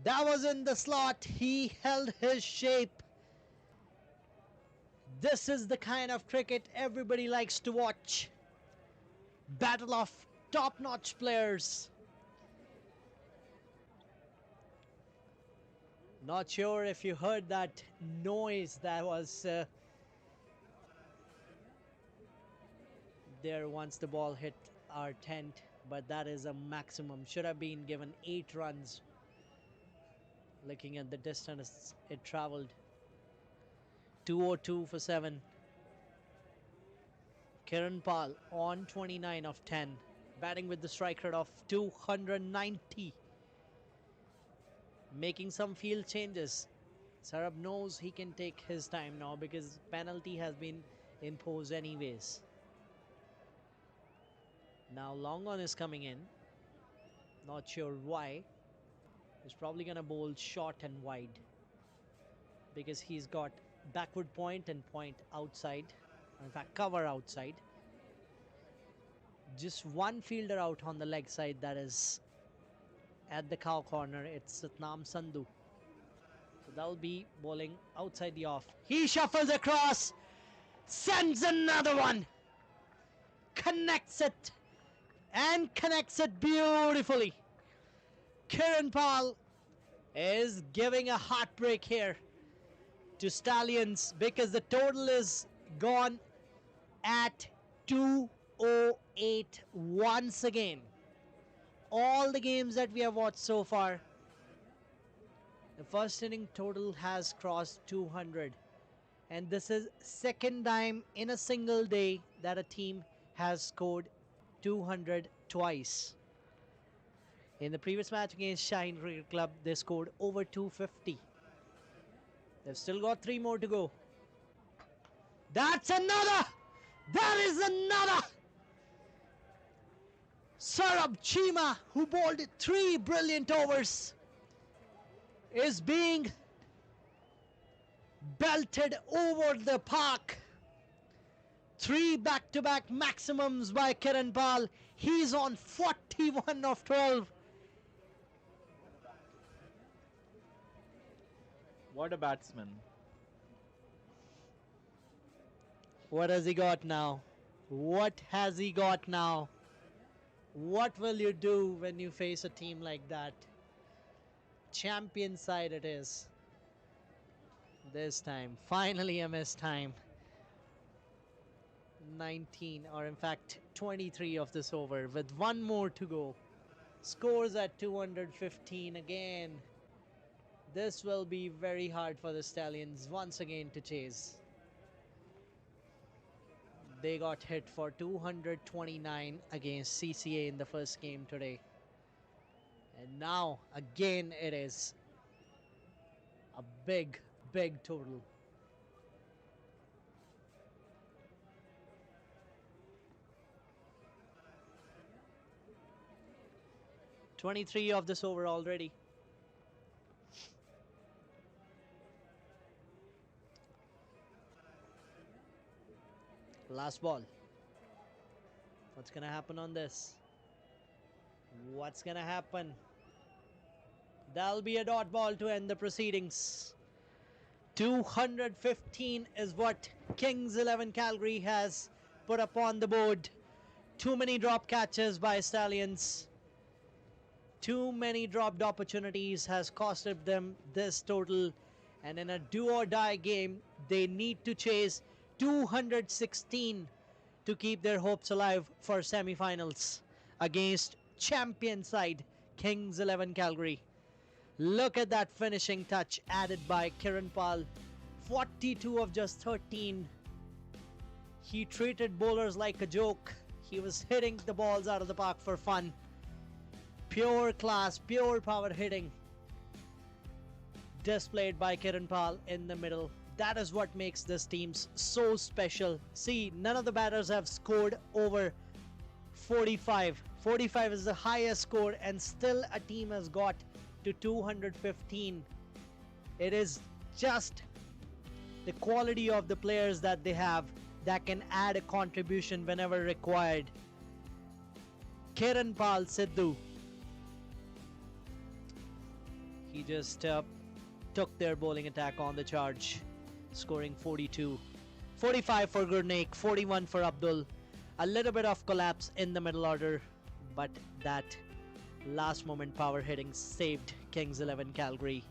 That was in the slot. He held his shape. This is the kind of cricket everybody likes to watch. Battle of top-notch players. Not sure if you heard that noise that was there once the ball hit our tent, but that is a maximum. Should have been given 8 runs. Looking at the distance it traveled. 202 for 7. Kiran Pal on 29 of 10. Batting with the strike rate of 290. Making some field changes. Sarab knows he can take his time now because penalty has been imposed anyways. Now long on is coming in. Not sure why. He's probably going to bowl short and wide because he's got backward point and point outside. In fact, cover outside. Just one fielder out on the leg side, that is at the cow corner. It's Satnam Sandhu. So that'll be bowling outside the off. He shuffles across. Sends another one. Connects it. And connects it beautifully. Kiran Pal is giving a heartbreak here to Stallions because the total is gone at 208 once again. All the games that we have watched so far, the first inning total has crossed 200, and this is second time in a single day that a team has scored 200 twice. In the previous match against Shaheen Cricket Club, they scored over 250. They've still got 3 more to go. That's another! That is another! Sarab Chima, who bowled 3 brilliant overs, is being belted over the park. 3 back-to-back maximums by Kiran Pal. He's on 41 of 12. What a batsman. What has he got now? What has he got now? What will you do when you face a team like that? Champion side it is. This time, finally a missed time. 19, or in fact 23 of this over with 1 more to go. Scores at 215 again. This will be very hard for the Stallions once again to chase. They got hit for 229 against CCA in the first game today. And now again it is a big, big total. "23 of this over already. Last ball. What's gonna happen on this? What's gonna happen? That'll be a dot ball to end the proceedings. 215 is what Kings 11 Calgary has put upon the board. Too many drop catches by Stallions. Too many dropped opportunities has costed them this total. And in a do or die game, they need to chase 216 to keep their hopes alive for semi-finals against champion side Kings 11 Calgary. Look at that finishing touch added by Kiran Pal. 42 of just 13. He treated bowlers like a joke. He was hitting the balls out of the park for fun. Pure class, pure power hitting displayed by Kiran Pal in the middle. That is what makes this team so special. See, none of the batters have scored over 45. 45 is the highest score, and still a team has got to 215. It is just the quality of the players that they have that can add a contribution whenever required. Kiran Pal Sidhu. He just took their bowling attack on the charge, scoring 42. 45 for Gurnaik, 41 for Abdul. A little bit of collapse in the middle order, but that last moment power hitting saved Kings 11 Calgary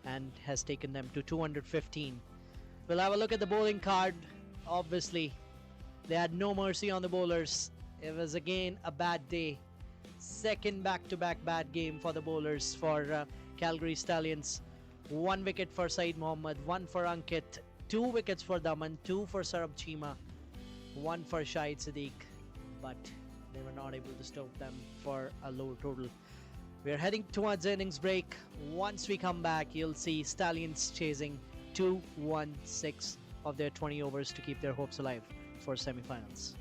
and has taken them to 215. We'll have a look at the bowling card. Obviously, they had no mercy on the bowlers. It was again a bad day. Second back-to-back bad game for the bowlers for Calgary Stallions. 1 wicket for Saeed Mohammed, 1 for Ankit, 2 wickets for Daman, 2 for Sarab Chima, 1 for Shahid Siddiq, but they were not able to stop them for a low total. We're heading towards the innings break. Once we come back, you'll see Stallions chasing 216 of their 20 overs to keep their hopes alive for semi-finals.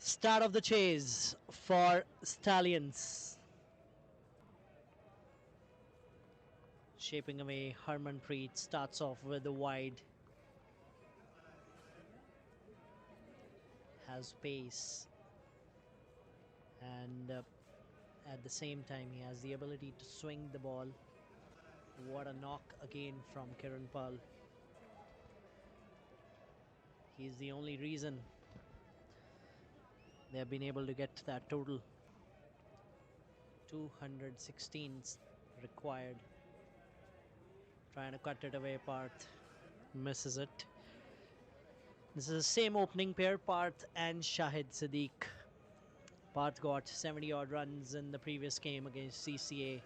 Start of the chase for Stallions. Shaping away, Harmanpreet starts off with the wide. Has pace. And at the same time, he has the ability to swing the ball. What a knock again from Kiran Pal. He's the only reason they have been able to get to that total. 216 required. Trying to cut it away, Parth. Misses it. This is the same opening pair, Parth and Shahid Siddiq. Parth got 70 odd runs in the previous game against CCA,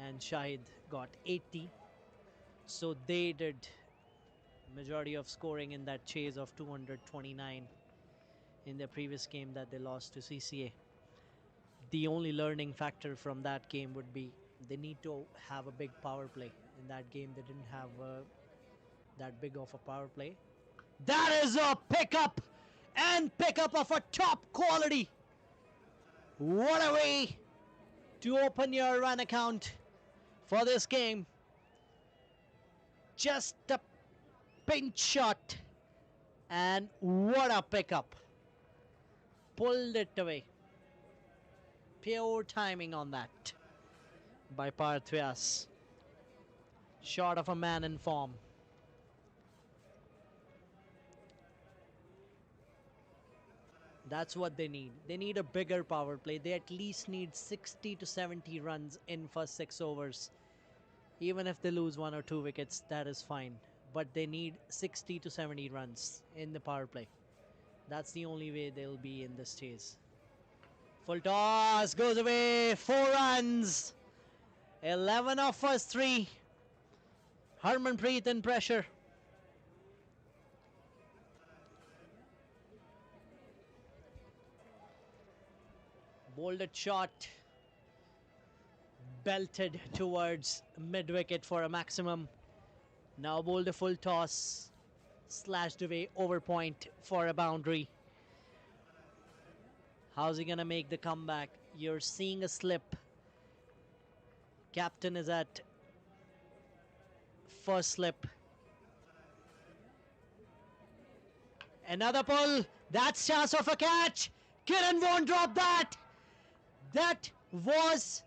and Shahid got 80. So they did majority of scoring in that chase of 229 in their previous game that they lost to CCA. The only learning factor from that game would be they need to have a big power play. In that game, they didn't have that big of a power play. That is a pickup, and pickup of a top quality. What a way to open your run account for this game. Just a pinch shot, and what a pickup. Pulled it away. Pure timing on that by Parth Vyas. Shot of a man in form. That's what they need. They need a bigger power play. They at least need 60 to 70 runs in first 6 overs. Even if they lose 1 or 2 wickets, that is fine. But they need 60 to 70 runs in the power play. That's the only way they'll be in this chase. Full toss goes away. 4 runs. 11 off first 3. Harmanpreet in pressure. Bolded shot. Belted towards mid wicket for a maximum. Now bowled a full toss. Slashed away over point for a boundary. How's he gonna make the comeback? You're seeing a slip. Captain is at first slip. Another pull. That's chance of a catch. Kiran won't drop that. That was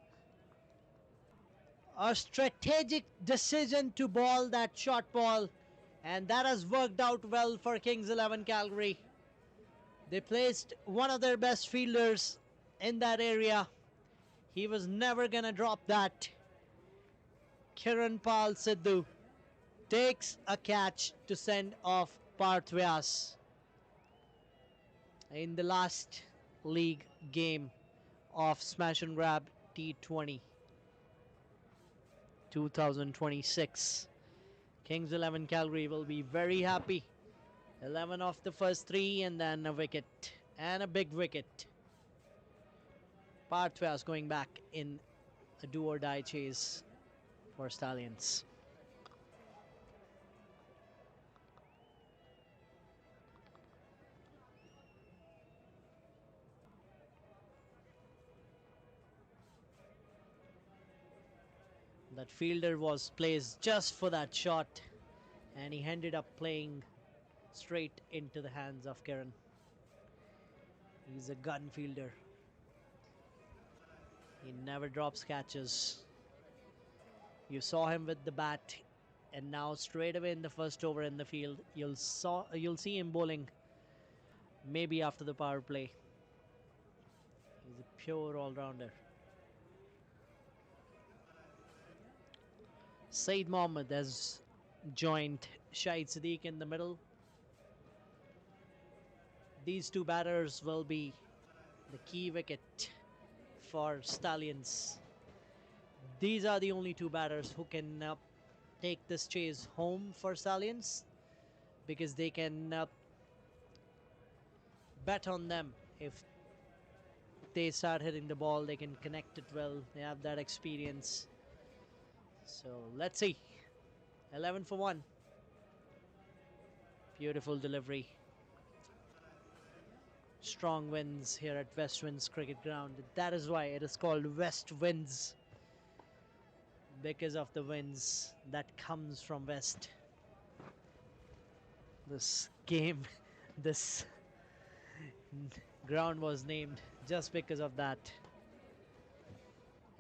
a strategic decision to ball that short ball, and that has worked out well for Kings 11 Calgary. They placed one of their best fielders in that area. He was never gonna drop that. Kiran Pal Sidhu takes a catch to send off Parth Vyas in the last league game of Smash and Grab T20 2026. Kings 11 Calgary will be very happy. 11 off the first 3 and then a wicket and a big wicket. Parth Vyas going back in a do or die chase for Stallions. That fielder was placed just for that shot, and he ended up playing straight into the hands of Kiran. He's a gun fielder. He never drops catches. You saw him with the bat, and now straight away in the first over in the field, you'll see him bowling maybe after the power play. He's a pure all-rounder. Saeed Mohammed has joined Shahid Siddiq in the middle. These two batters will be the key wicket for Stallions. These are the only two batters who can take this chase home for Stallions, because they can bet on them. If they start hitting the ball, they can connect it well. They have that experience. So let's see. 11 for 1. Beautiful delivery. Strong winds here at West Winds Cricket Ground. That is why it is called West Winds, because of the winds that comes from west. This game, this ground was named just because of that.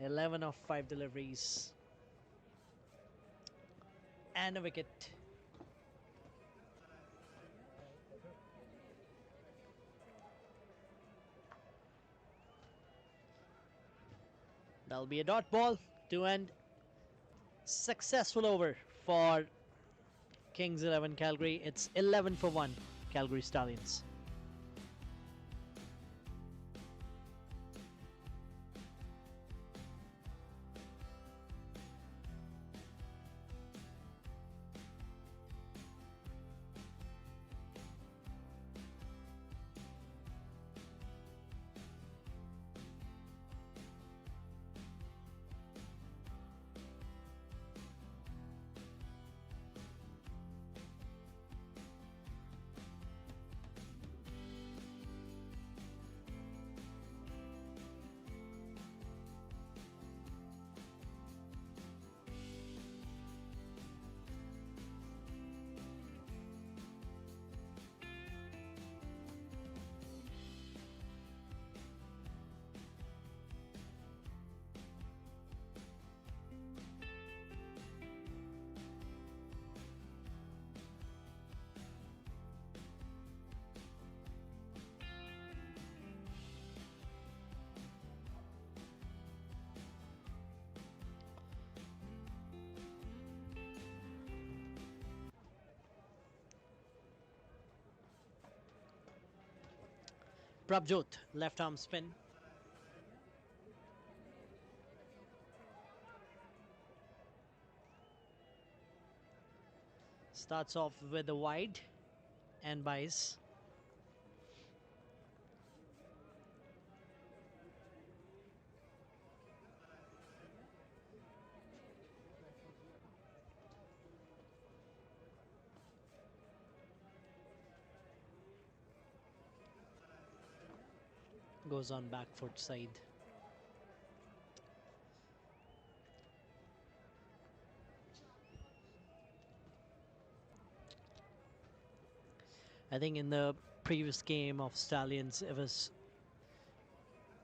11 of 5 deliveries and a wicket. That'll be a dot ball to end. Successful over for Kings 11 Calgary. It's 11 for 1 Calgary Stallions. Prabjot, left arm spin. Starts off with a wide and buys. Goes on back foot side. I think in the previous game of Stallions, it was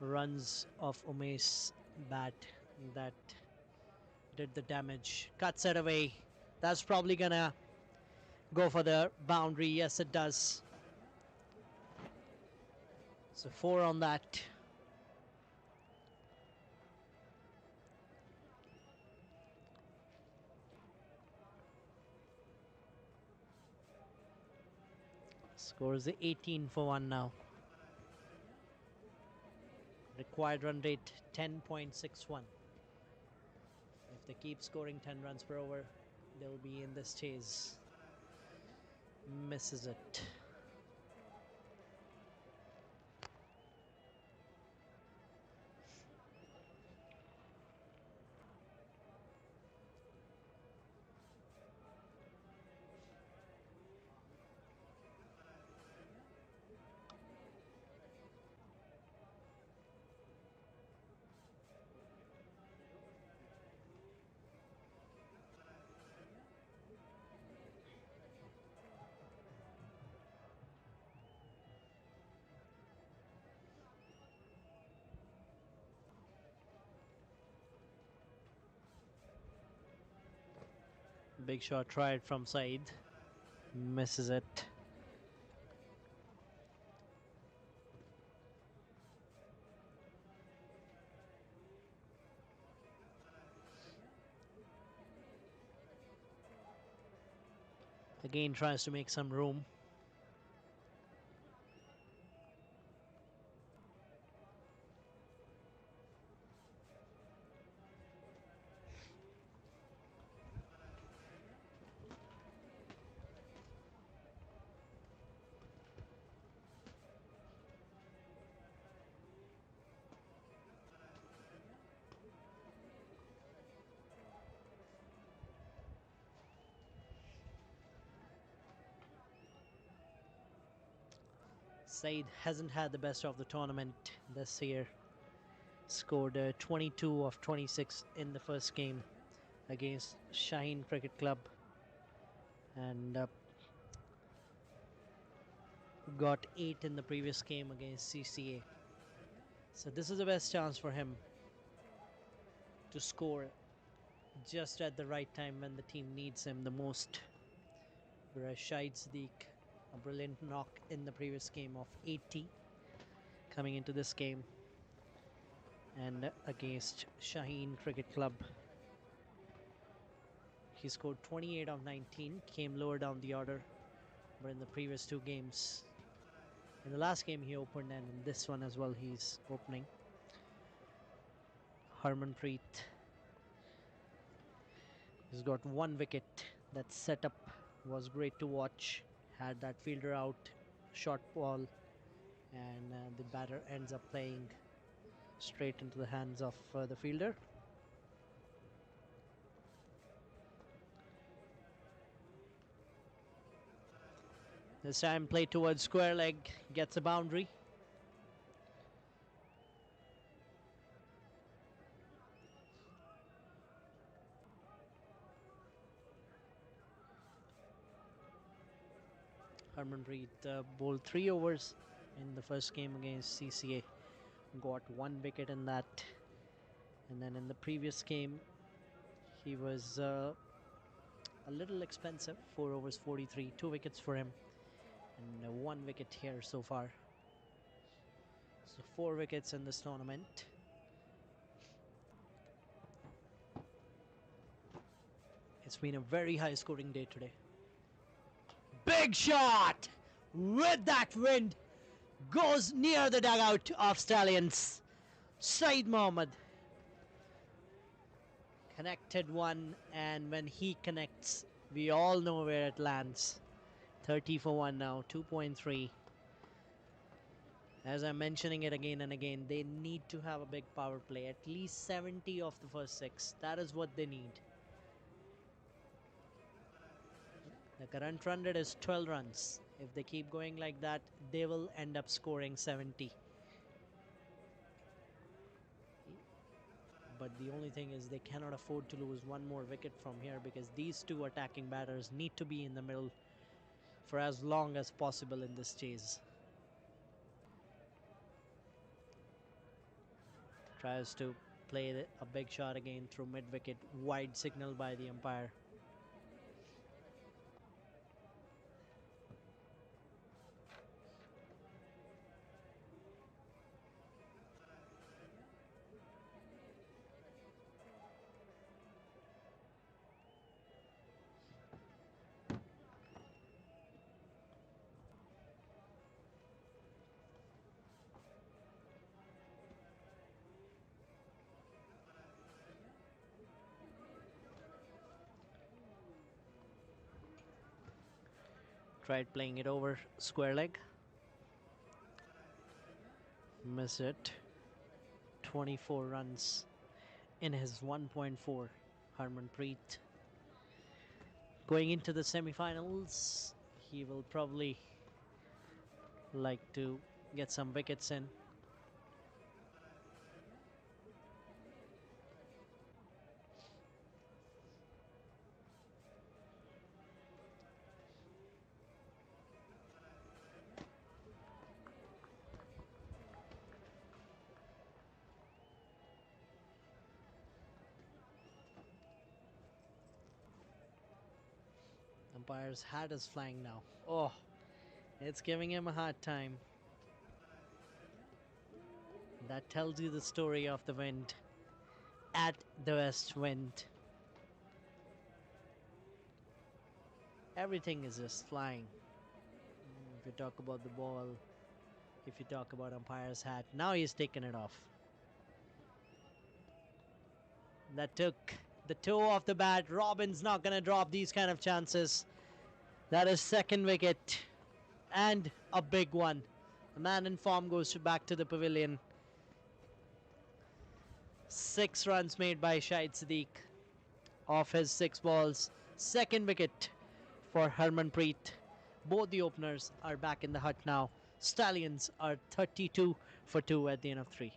runs of Umesh bat that did the damage. Cuts it away. That's probably gonna go for the boundary. Yes, it does. So 4 on that. Score is 18 for 1 now. Required run rate 10.61. If they keep scoring 10 runs per over, they'll be in this chase. Misses it. Big shot tried from side. Misses it. Again tries to make some room. Said hasn't had the best of the tournament this year. Scored 22 of 26 in the first game against Shaheen Cricket Club, and got 8 in the previous game against CCA. So this is the best chance for him to score just at the right time when the team needs him the most. Whereas Shahid Sadiq, a brilliant knock in the previous game of 80, coming into this game and against Shaheen Cricket Club. He scored 28 of 19, came lower down the order, but in the previous two games, in the last game he opened, and in this one as well he's opening. Harmanpreet, he's got one wicket. That setup was great to watch. Had that fielder out, short ball, and the batter ends up playing straight into the hands of the fielder. This time play towards square leg, gets a boundary. Harmanpreet bowled 3 overs in the first game against CCA. Got 1 wicket in that. And then in the previous game, he was a little expensive. 4 overs, 43, 2 wickets for him. And 1 wicket here so far. So 4 wickets in this tournament. It's been a very high scoring day today. Big shot with that wind, goes near the dugout of Stallions. Said Mohammed connected one, and when he connects, we all know where it lands. 30 for 1 now, 2.3. As I'm mentioning it again and again, they need to have a big power play, at least 70 of the first 6. That is what they need. The current run rate is 12 runs. If they keep going like that, they will end up scoring 70. But the only thing is they cannot afford to lose one more wicket from here, because these two attacking batters need to be in the middle for as long as possible in this chase. Tries to play a big shot again through mid-wicket. Wide signal by the umpire. Tried playing it over square leg. Miss it. 24 runs in his 1.4. Harmanpreet. Going into the semi-finals, he will probably like to get some wickets in. Umpire's hat is flying now. Oh, it's giving him a hard time. That tells you the story of the wind at the west wind. Everything is just flying. If you talk about the ball, if you talk about umpire's hat, now he's taken it off. That took the toe off the bat. Robin's not going to drop these kind of chances. That is second wicket, and a big one. The man in form goes back to the pavilion. 6 runs made by Shahid Sadiq off his 6 balls. Second wicket for Harmanpreet. Both the openers are back in the hut now. Stallions are 32 for 2 at the end of 3.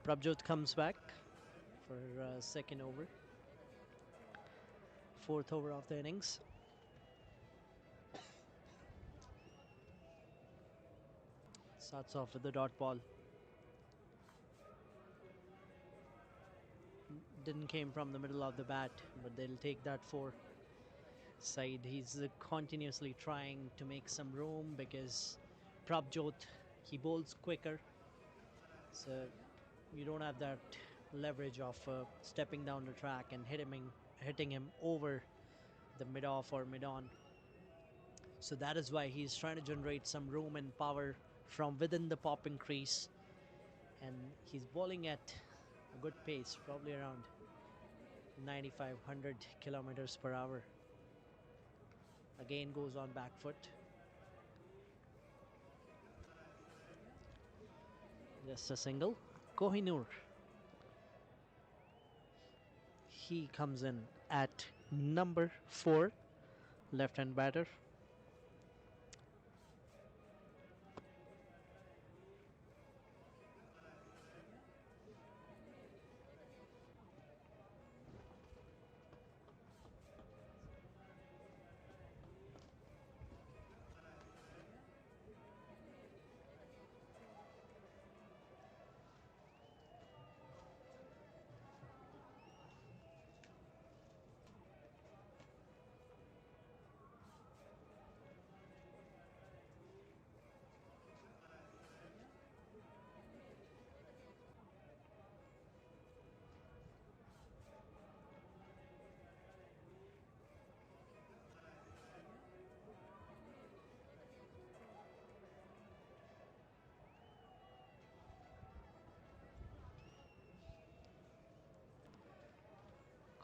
Prabjot comes back for second over, fourth over of the innings. Starts off with the dot ball. Didn't came from the middle of the bat, but they'll take that for side. He's continuously trying to make some room because Prabjot, he bowls quicker, so you don't have that leverage of stepping down the track and hitting him over the mid off or mid on. So that is why he's trying to generate some room and power from within the popping crease, and he's bowling at a good pace, probably around 9,500 kilometers per hour. Again goes on back foot. Just a single. Kohinoor. He comes in at number 4, left-hand batter.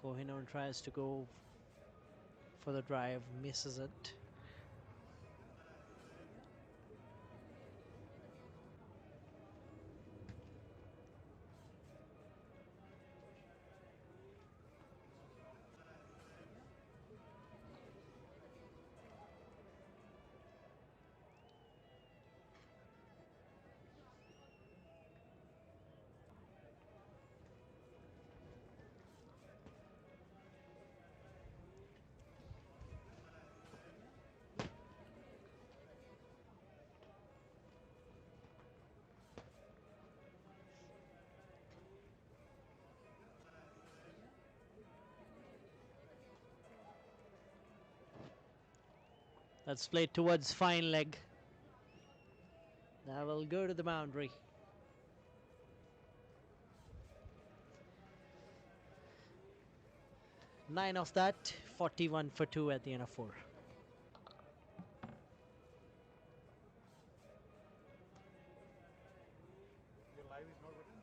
Kohinoor tries to go for the drive, misses it. Let's play towards fine leg. That will go to the boundary. Nine of that, 41 for 2 at the end of 4. Your live is not working?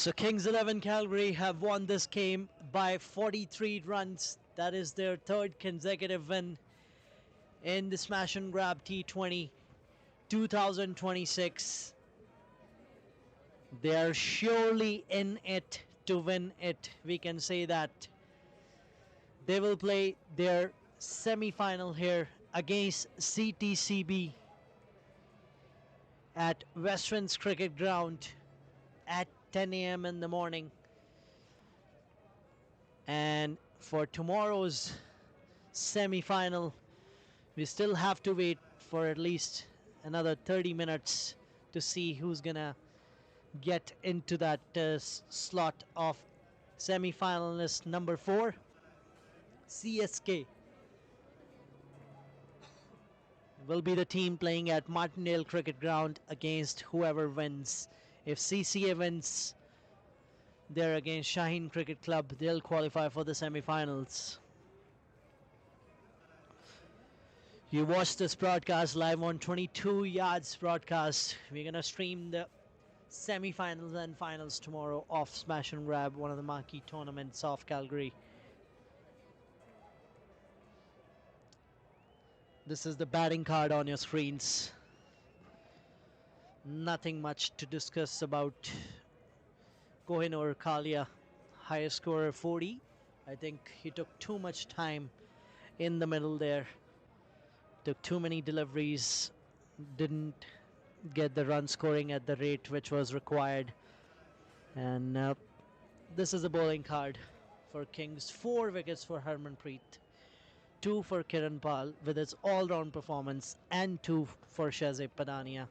So Kings 11 Calgary have won this game by 43 runs. That is their third consecutive win in the Smash and Grab T20 2026. They are surely in it to win it. We can say that. They will play their semi-final here against CTCB at Westlands Cricket Ground at 10 a.m. in the morning. And for tomorrow's semi-final, we still have to wait for at least another 30 minutes to see who's gonna get into that slot of semi-finalist number 4, CSK. Will be the team playing at Martindale Cricket Ground against whoever wins. If CCA wins, they're against Shaheen Cricket Club. They'll qualify for the semi-finals. You watch this broadcast live on 22 Yards broadcast. We're gonna stream the semi-finals and finals tomorrow of Smash and Grab, one of the marquee tournaments of Calgary. This is the batting card on your screens. Nothing much to discuss about Kohinoor Kalia. Highest scorer 40. I think he took too much time in the middle there. Took too many deliveries. Didn't get the run scoring at the rate which was required. And this is a bowling card for Kings. 4 wickets for Harmanpreet. 2 for Kiran Pal with his all-round performance, and 2 for Shazib Padania.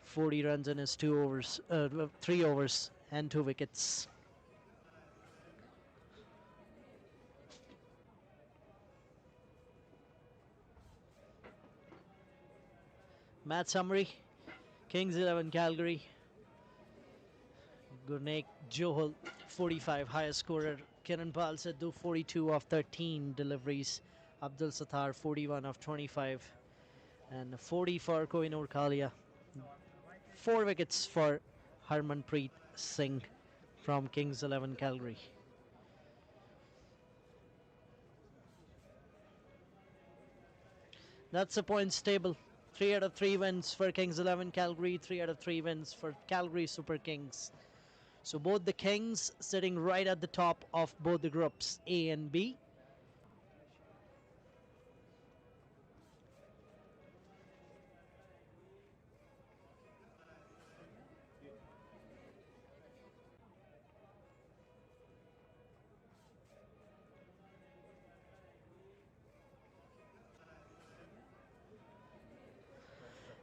40 runs in his 3 overs and 2 wickets. Match summary: Kings 11 Calgary. Gurnaik Johal 45, highest scorer. Kiran Pal Sidhu 42 of 13 deliveries. Abdul Sattar 41 of 25. And 40 for Kohinoor Kalia. 4 wickets for Harmanpreet Singh from Kings 11 Calgary. That's the points table. 3 out of 3 wins for Kings 11 Calgary, 3 out of 3 wins for Calgary Super Kings. So both the Kings sitting right at the top of both the groups A and B.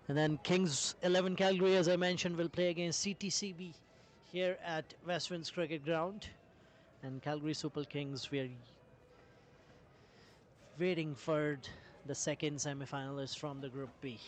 And then Kings 11 Calgary, as I mentioned, will play against CTCB here at Westlands Cricket Ground. And Calgary Super Kings, we are waiting for the second semi-finalist from the Group B.